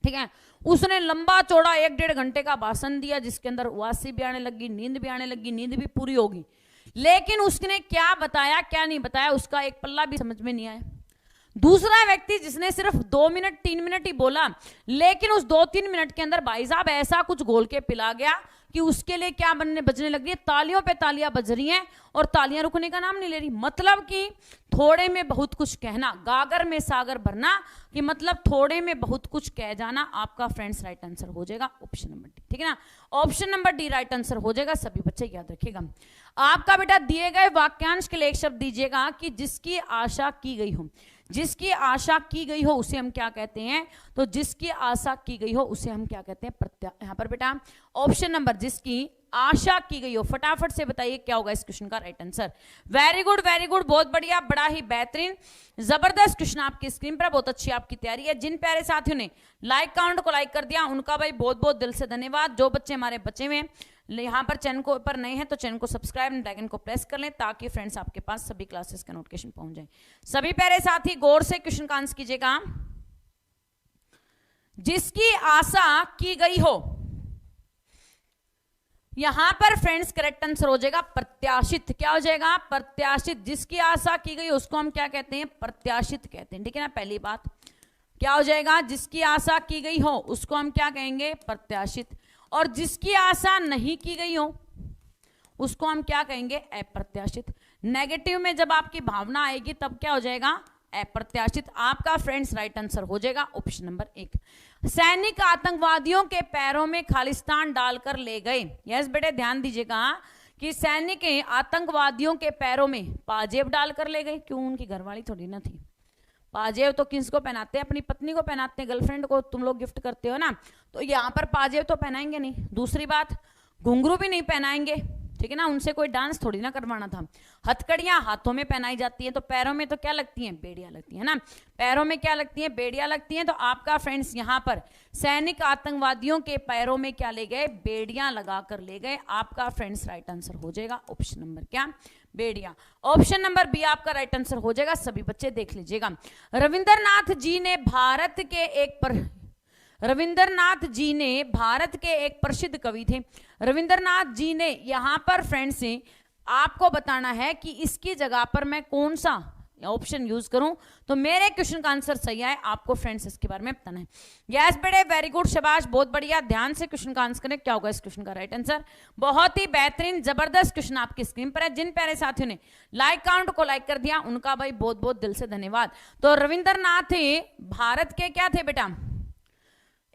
ठीक है, उसने लंबा चौड़ा 1-1.5 घंटे का भाषण दिया जिसके अंदर उदासी भी आने लगी, नींद भी आने लगी, नींद भी पूरी होगी, लेकिन उसने क्या बताया क्या नहीं बताया उसका एक पल्ला भी समझ में नहीं आया। दूसरा व्यक्ति जिसने सिर्फ 2 मिनट 3 मिनट ही बोला, लेकिन उस 2-3 मिनट के अंदर भाई साहब ऐसा कुछ घोल के पिला गया कि उसके लिए क्या बजने लग रही है, तालियों पे तालियां बज रही हैं और तालियां रुकने का नाम नहीं ले रही। मतलब कि थोड़े में बहुत कुछ कहना, गागर में सागर भरना, कि मतलब थोड़े में बहुत कुछ कह जाना। आपका फ्रेंड्स राइट आंसर हो जाएगा ऑप्शन नंबर डी, ठीक है ना। Option number D right answer हो जाएगा, सभी बच्चे याद रखिएगा। आपका बेटा दिए गए वाक्यांश के लिए एक शब्द दीजिएगा कि जिसकी आशा की गई हो। जिसकी आशा की गई हो उसे हम क्या कहते हैं, तो जिसकी आशा की गई हो उसे हम क्या कहते हैं, यहां पर बेटा ऑप्शन नंबर जिसकी आशा की गई हो। फटाफट से बताइए क्या होगा इस क्वेश्चन का राइट आंसर। वेरी गुड, बहुत बढ़िया, बड़ा ही बेहतरीन, जबरदस्त क्वेश्चन आपकी स्क्रीन पर, बहुत अच्छी आपकी तैयारी है। जिन प्यारे साथियों ने लाइक काउंट को लाइक कर दिया उनका भाई बहुत बहुत दिल से धन्यवाद। जो बच्चे हमारे बचे हुए यहाँ पर चैनल को पर नए हैं तो चैनल को सब्सक्राइब एंड आइकन को प्रेस कर लें ताकि फ्रेंड्स आपके पास सभी क्लासेस का नोटिफिकेशन पहुंच जाए। सभी प्यारे साथी गौर से क्वेश्चन का आंसर कीजिएगा। जिसकी आशा की गई हो, यहां पर फ्रेंड्स करेक्ट आंसर हो जाएगा प्रत्याशित। क्या हो जाएगा, प्रत्याशित। जिसकी आशा की गई उसको हम क्या कहते हैं, प्रत्याशित कहते हैं, ठीक है ना। पहली बात क्या हो जाएगा, जिसकी आशा की गई हो उसको हम क्या कहेंगे, प्रत्याशित। और जिसकी आशा नहीं की गई हो उसको हम क्या कहेंगे, अप्रत्याशित। नेगेटिव में जब आपकी भावना आएगी तब क्या हो जाएगा, अप्रत्याशित। आपका फ्रेंड्स राइट आंसर हो जाएगा ऑप्शन नंबर 1। सैनिक आतंकवादियों के पैरों में खालिस्तान डालकर ले गए। यस बेटे ध्यान दीजिएगा कि सैनिक आतंकवादियों के पैरों में पाजेब डालकर ले गए। क्यों, उनकी घरवाली थोड़ी ना थी। पाजेब तो किसको पहनाते हैं, अपनी पत्नी को पहनाते हैं, गर्लफ्रेंड को तुम लोग गिफ्ट करते हो ना, तो यहाँ पर पाजेब तो पहनाएंगे नहीं। दूसरी बात, घुंघरू भी नहीं पहनाएंगे, ठीक है ना। उनसे कोई डांस थोड़ी ना करवाना था। हथकड़ियां हाथों में पहनाई जाती हैं, तो पैरों में तो क्या लगती हैं, बेड़ियां लगती है ना। पैरों में क्या लगती हैं, बेड़ियां लगती हैं। तो आपका फ्रेंड्स यहाँ पर सैनिक आतंकवादियों के पैरों में क्या ले गए, बेड़ियां लगा कर ले गए। आपका फ्रेंड्स राइट आंसर हो जाएगा ऑप्शन नंबर क्या, बेड़ियां। ऑप्शन नंबर बी आपका राइट आंसर हो जाएगा। सभी बच्चे देख लीजिएगा। रविंद्रनाथ जी ने भारत एक प्रसिद्ध कवि थे। रविंद्रनाथ जी ने यहाँ पर फ्रेंड्स से आपको बताना है कि इसकी जगह पर मैं कौन सा ऑप्शन यूज करूं तो मेरे क्वेश्चन का आंसर सही है। आपको फ्रेंड्स इसके बारे में बताना है। यस बेटे वेरी गुड, शाबाश, बहुत बढ़िया। ध्यान से क्वेश्चन का आंसर करें, क्या होगा इस क्वेश्चन का राइट आंसर। बहुत ही बेहतरीन जबरदस्त क्वेश्चन आपकी स्क्रीन पर है। जिन प्यारे साथियों ने लाइक काउंट को लाइक कर दिया उनका भाई बहुत बहुत दिल से धन्यवाद। तो रविंद्रनाथ भारत के क्या थे बेटा,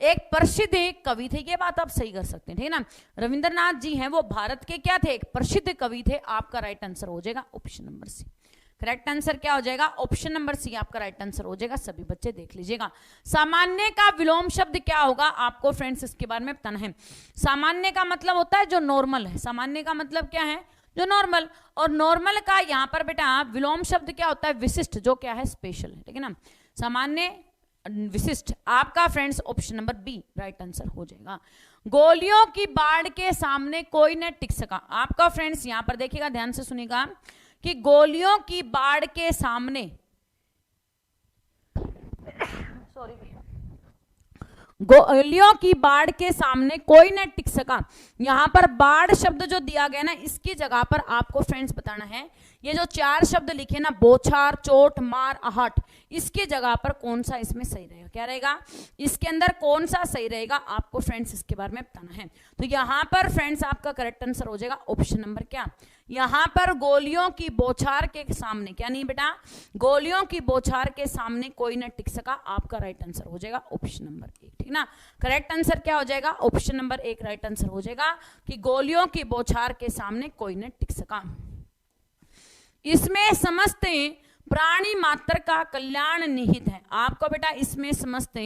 एक प्रसिद्ध कवि थे। ये बात आप सही कर सकते हैं, ठीक है ना। रविंद्रनाथ जी हैं वो भारत के क्या थे, एक प्रसिद्ध कवि थे। आपका राइट आंसर हो जाएगा option number C. Correct answer क्या हो जाएगा, ऑप्शन नंबर सी आपका राइट आंसर हो जाएगा। सभी बच्चे देख लीजिएगा। सामान्य का विलोम शब्द क्या होगा, आपको फ्रेंड्स इसके बारे में बताना है। सामान्य का मतलब होता है जो नॉर्मल है। सामान्य का मतलब क्या है, जो नॉर्मल। और नॉर्मल का यहाँ पर बेटा विलोम शब्द क्या होता है, विशिष्ट, जो क्या है स्पेशल है, ठीक है ना। सामान्य विशिष्ट। आपका friends option number B right answer हो जाएगा। गोलियों की बाढ़ के सामने कोई न टिक सका। आपका फ्रेंड्स यहां पर देखिएगा, ध्यान से सुनिएगा कि गोलियों की बाढ़ के सामने गोलियों की बाढ़ के सामने कोई न टिक सका। यहां पर बाढ़ शब्द जो दिया गया ना, इसकी जगह पर आपको फ्रेंड्स बताना है ये जो चार शब्द लिखे ना, बौछार, चोट, मार, आहट, इसके जगह पर कौन सा इसमें सही रहेगा, क्या रहेगा, इसके अंदर कौन सा सही रहेगा, आपको फ्रेंड्स इसके बारे में बताना है। तो यहां पर फ्रेंड्स आपका करेक्ट आंसर हो जाएगा ऑप्शन नंबर क्या, यहां पर गोलियों की बौछार के सामने, क्या नहीं बेटा, गोलियों की बौछार के सामने कोई न टिक सका। आपका राइट आंसर हो जाएगा ऑप्शन नंबर 1, ठीक ना। करेक्ट आंसर क्या हो जाएगा, ऑप्शन नंबर 1 राइट आंसर हो जाएगा कि गोलियों की बौछार के सामने कोई न टिक सका। इसमें समस्त प्राणी मात्र का कल्याण निहित है। आपको बेटा इसमें समस्त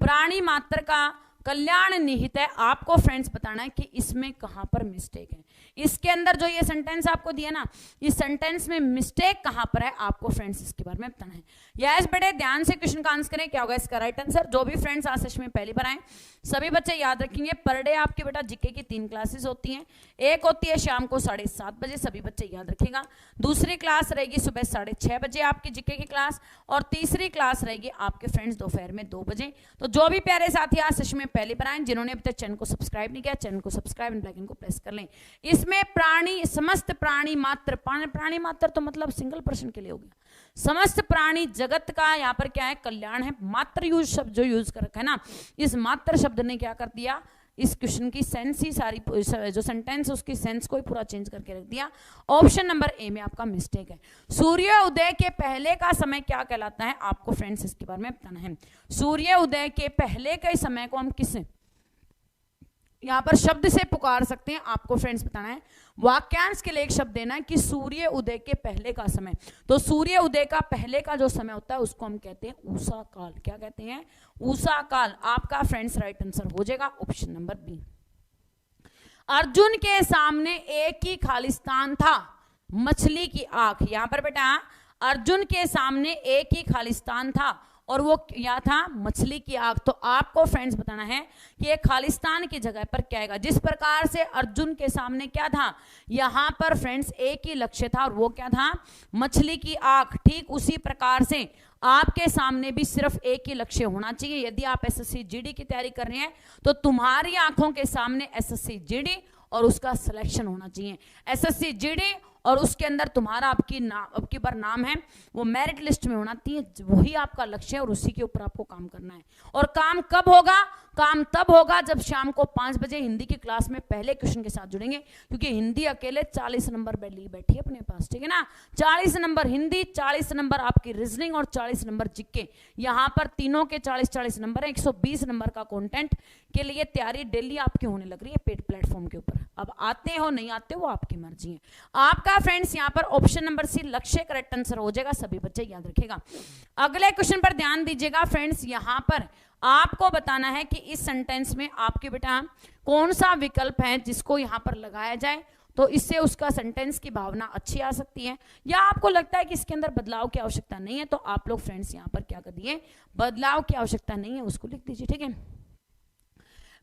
प्राणी मात्र का कल्याण निहित है। आपको फ्रेंड्स बताना है कि इसमें कहां पर मिस्टेक है। इसके अंदर जो ये सेंटेंस आपको दिया ना, इस सेंटेंस में मिस्टेक कहां पर है, आपको फ्रेंड्स इसके बारे में बताना है। यस बेटे ध्यान से क्वेश्चन का आंसर करें, क्या होगा इसका राइट आंसर। जो भी फ्रेंड्स आज सेशन में पहली बार आए सभी बच्चे याद रखेंगे, पर डे आपके बेटा जीके की 3 क्लासेस होती हैं। एक होती है शाम को 7:30 बजे, सभी बच्चे याद रखेगा। दूसरी क्लास रहेगी सुबह 6:30 बजे आपकी जीके की क्लास, और तीसरी क्लास रहेगी आपके फ्रेंड्स दोपहर में 2 बजे। तो जो भी प्यारे साथी आज सेशन में पहली बार आए, जिन्होंने अभी तक चैनल को सब्सक्राइब नहीं किया, चैनल को सब्सक्राइब एंड बेल आइकन को प्रेस कर लें। इसमें प्राणी, समस्त प्राणी मात्र, प्राणी मात्र तो मतलब सिंगल पर्सन के लिए हो गया। समस्त प्राणी जगत का यहाँ पर क्या है, कल्याण है। मात्र यूज शब्द जो यूज कर रखा है ना, इस मात्र शब्द ने क्या कर दिया, इस क्वेश्चन की सेंस ही सारी जो सेंटेंस है उसकी सेंस को ही पूरा चेंज करके रख दिया। ऑप्शन नंबर ए में आपका मिस्टेक है। सूर्योदय के पहले का समय क्या कहलाता है, आपको फ्रेंड्स इसके बारे में बताना है। सूर्योदय के पहले के समय को हम किससे यहां पर शब्द से पुकार सकते हैं, आपको फ्रेंड्स बताना है। वाक्यांश के लिए एक शब्द देना है कि सूर्य उदय के पहले का समय। तो सूर्य उदय का पहले का जो समय होता है उसको हम कहते हैं ऊषा काल। क्या कहते हैं, ऊषा काल। आपका फ्रेंड्स राइट आंसर हो जाएगा ऑप्शन नंबर बी। अर्जुन के सामने एक ही खालिस्तान था, मछली की आंख। यहां पर बेटा अर्जुन के सामने एक ही खालिस्तान था और वो क्या था, मछली की आंख। तो आपको फ्रेंड्स बताना है कि ये खालिस्तान की जगह पर क्या आएगा। जिस प्रकार से अर्जुन के सामने क्या था, यहां पर फ्रेंड्स एक ही लक्ष्य था और वो क्या था, मछली की आंख। ठीक उसी प्रकार से आपके सामने भी सिर्फ एक ही लक्ष्य होना चाहिए। यदि आप एसएससी जीडी की तैयारी कर रहे हैं तो तुम्हारी आंखों के सामने एसएससी जीडी और उसका सिलेक्शन होना चाहिए। एसएससी जीडी और उसके अंदर तुम्हारा आपकी बार नाम है वो मेरिट लिस्ट में होना चाहिए। वही आपका लक्ष्य है और उसी के ऊपर आपको काम करना है। और काम कब होगा, काम तब होगा जब शाम को 5 बजे हिंदी की क्लास में पहले क्वेश्चन के साथ जुड़ेंगे, क्योंकि हिंदी अकेले 40 नंबर बैठी है अपने पास, ठीक है ना। 40 नंबर हिंदी, 40 नंबर आपकी रीजनिंग और 40 नंबर जीके। यहाँ पर तीनों के 40-40 नंबर है। 120 नंबर का कंटेंट के लिए तैयारी डेली आपकी होने लग रही है पेड प्लेटफॉर्म के ऊपर। अब आते हो नहीं आते हो आपकी मर्जी है। आपका फ्रेंड्स यहाँ पर ऑप्शन नंबर सी लक्ष्य करेक्ट आंसर हो जाएगा। सभी बच्चे याद रखेगा। अगले क्वेश्चन पर ध्यान दीजिएगा फ्रेंड्स। यहाँ पर आपको बताना है कि इस सेंटेंस में आपके बेटा कौन सा विकल्प है जिसको यहाँ पर लगाया जाए तो इससे उसका सेंटेंस की भावना अच्छी आ सकती है, या आपको लगता है कि इसके अंदर बदलाव की आवश्यकता नहीं है तो आप लोग फ्रेंड्स यहाँ पर क्या कर दिए, बदलाव की आवश्यकता नहीं है उसको लिख दीजिए, ठीक है।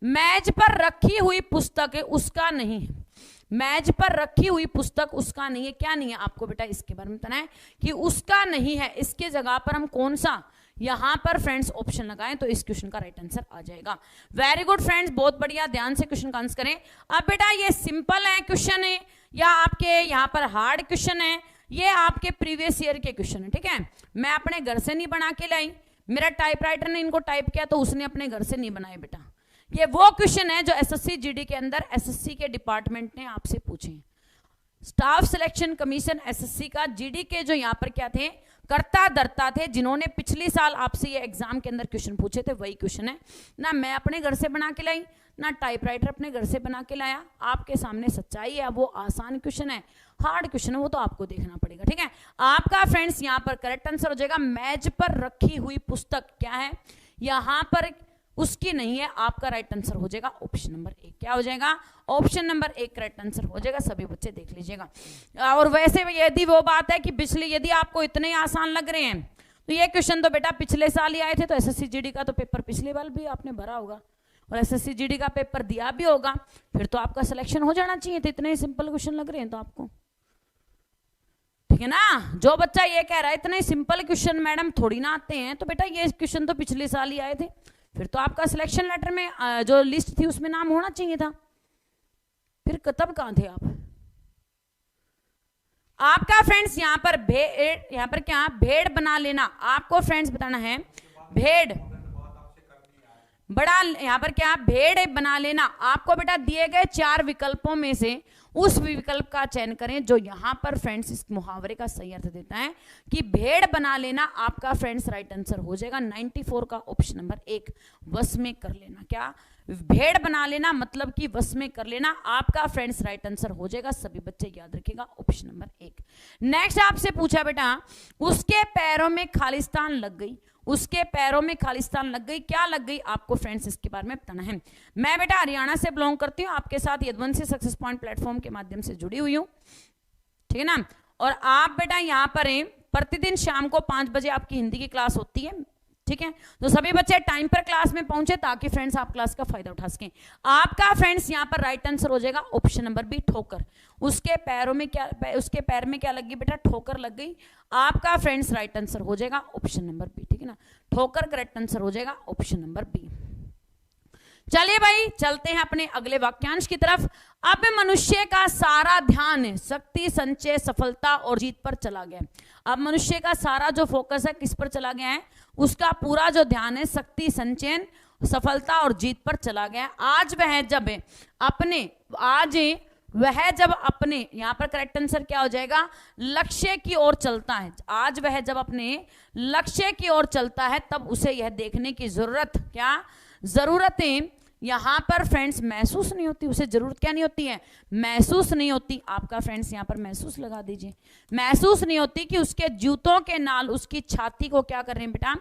मेज पर रखी हुई पुस्तक है उसका नहीं है। मेज पर रखी हुई पुस्तक उसका नहीं है। क्या नहीं है, आपको बेटा इसके बारे में बताना है कि उसका नहीं है। इसके जगह पर हम कौन सा यहां पर फ्रेंड्स ऑप्शन लगाएं तो इस क्वेश्चन का राइट आंसर आ जाएगा। वेरी गुड फ्रेंड्स, बहुत बढ़िया, ध्यान से क्वेश्चन का आंसर करें। अब बेटा ये सिंपल है क्वेश्चन है या आपके यहां पर हार्ड क्वेश्चन है, ये आपके प्रीवियस ईयर के क्वेश्चन है, ठीक है। मैं अपने घर से नहीं बना के लाई, मेरा टाइपराइटर ने इनको टाइप किया तो उसने अपने घर से नहीं बनाए बेटा। ये वो क्वेश्चन है जो एसएससी जीडी के अंदर एसएससी के डिपार्टमेंट ने आपसे पूछे। स्टाफ सिलेक्शन कमीशन एसएससी का जीडी के जो यहाँ पर क्या थे, कर्ता धर्ता थे, जिन्होंने पिछले साल आपसे ये एग्जाम के अंदर क्वेश्चन पूछे थे, वही क्वेश्चन है ना। मैं अपने घर से बना के लाई ना टाइपराइटर अपने घर से बना के लाया। आपके सामने सच्चाई है, वो आसान क्वेश्चन है, हार्ड क्वेश्चन है वो तो आपको देखना पड़ेगा, ठीक है। आपका फ्रेंड्स यहाँ पर करेक्ट आंसर हो जाएगा मेज पर रखी हुई पुस्तक क्या है, यहाँ पर उसकी नहीं है। आपका राइट आंसर हो जाएगा ऑप्शन नंबर 1। क्या हो जाएगा, ऑप्शन नंबर 1 करेक्ट आंसर हो जाएगा। सभी बच्चे देख लीजिएगा। और वैसे यदि वो बात है कि पिछले यदि आपको इतने आसान लग रहे हैं तो ये क्वेश्चन तो बेटा पिछले साल ही आए थे, तो एसएससी जीडी का तो पेपर पिछले बार भी आपने भरा होगा और एसएससी जीडी का पेपर दिया भी होगा, फिर तो आपका सिलेक्शन हो जाना चाहिए। तो इतने सिंपल क्वेश्चन लग रहे हैं तो आपको, ठीक है ना। जो बच्चा ये कह रहा है इतने सिंपल क्वेश्चन मैडम थोड़ी ना आते हैं, तो बेटा ये क्वेश्चन तो पिछले साल ही आए थे, फिर तो आपका सिलेक्शन लेटर में जो लिस्ट थी उसमें नाम होना चाहिए था, फिर तब कहां थे आप। आपका फ्रेंड्स यहाँ पर क्या भेड़ बना लेना, आपको फ्रेंड्स बताना है भेड़ बड़ा, यहाँ पर क्या भेड़ बना लेना। आपको बेटा दिए गए 4 विकल्पों में से उस विकल्प का चयन करें जो यहां पर फ्रेंड्स इस मुहावरे का सही अर्थ देता है कि भेड़ बना लेना। आपका फ्रेंड्स राइट आंसर हो जाएगा 94 का ऑप्शन नंबर 1, वश में कर लेना। क्या, भेड़ बना लेना मतलब कि वश में कर लेना। आपका फ्रेंड्स राइट आंसर हो जाएगा। सभी बच्चे याद रखिएगा ऑप्शन नंबर 1। नेक्स्ट आपसे पूछा बेटा उसके पैरों में खालिस्तान लग गई, उसके पैरों में खालिस्तान लग गई, क्या लग गई, आपको फ्रेंड्स इसके बारे में बताना है। मैं बेटा हरियाणा से बिलोंग करती हूँ, आपके साथ यदुवंशी सक्सेस पॉइंट प्लेटफॉर्म के माध्यम से जुड़ी हुई हूँ, ठीक है ना। और आप बेटा यहाँ पर प्रतिदिन शाम को 5 बजे आपकी हिंदी की क्लास होती है, ठीक है। तो सभी बच्चे टाइम पर क्लास में पहुंचे ताकि फ्रेंड्स आप क्लास का फायदा उठा सकें। आपका फ्रेंड्स यहाँ पर राइट आंसर हो जाएगा ऑप्शन नंबर बी, ठोकर। उसके पैरों में क्या, उसके पैर में क्या लगी बेटा, ठोकर लग गई। आपका फ्रेंड्स राइट आंसर हो जाएगा ऑप्शन नंबर बी, ठीक है ना। ठोकर करेक्ट आंसर हो जाएगा ऑप्शन नंबर बी। चलिए भाई चलते हैं अपने अगले वाक्यांश की तरफ। अब मनुष्य का सारा ध्यान शक्ति संचय सफलता और जीत पर चला गया। अब मनुष्य का सारा जो फोकस है किस पर चला गया है, उसका पूरा जो ध्यान है शक्ति संचयन सफलता और जीत पर चला गया। आज वह जब अपने यहां पर करेक्ट आंसर क्या हो जाएगा, लक्ष्य की ओर चलता है। आज वह जब अपने लक्ष्य की ओर चलता है तब उसे यह देखने की जरूरतें यहां पर फ्रेंड्स महसूस नहीं होती। उसे जरूरत क्या नहीं होती है, महसूस नहीं होती। आपका फ्रेंड्स यहां पर महसूस लगा दीजिए, महसूस नहीं होती कि उसके जूतों के नाल उसकी छाती को क्या कर रहे हैं बेटा,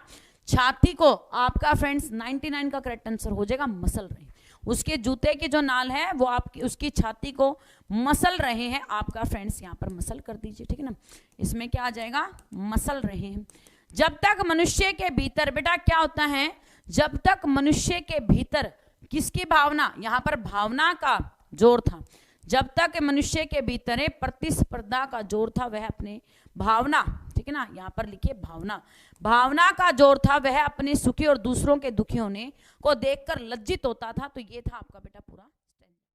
छाती को आपका फ्रेंड्स 99 का करेक्ट आंसर हो जाएगा मसल रहे हैं। उसके जूते की जो नाल है वो आपकी उसकी छाती को मसल रहे हैं। आपका फ्रेंड्स यहां पर मसल कर दीजिए, ठीक है ना। इसमें क्या आ जाएगा, मसल रहे हैं। जब तक मनुष्य के भीतर बेटा क्या होता है, जब तक मनुष्य के भीतर किसकी भावना, यहां पर भावना का जोर था। जब तक मनुष्य के भीतर प्रतिस्पर्धा का जोर था, वह अपने भावना, ठीक है ना, यहां पर लिखिए भावना का जोर था, वह अपने सुखी और दूसरों के दुखी होने को देखकर लज्जित होता था। तो ये था आपका बेटा पूरा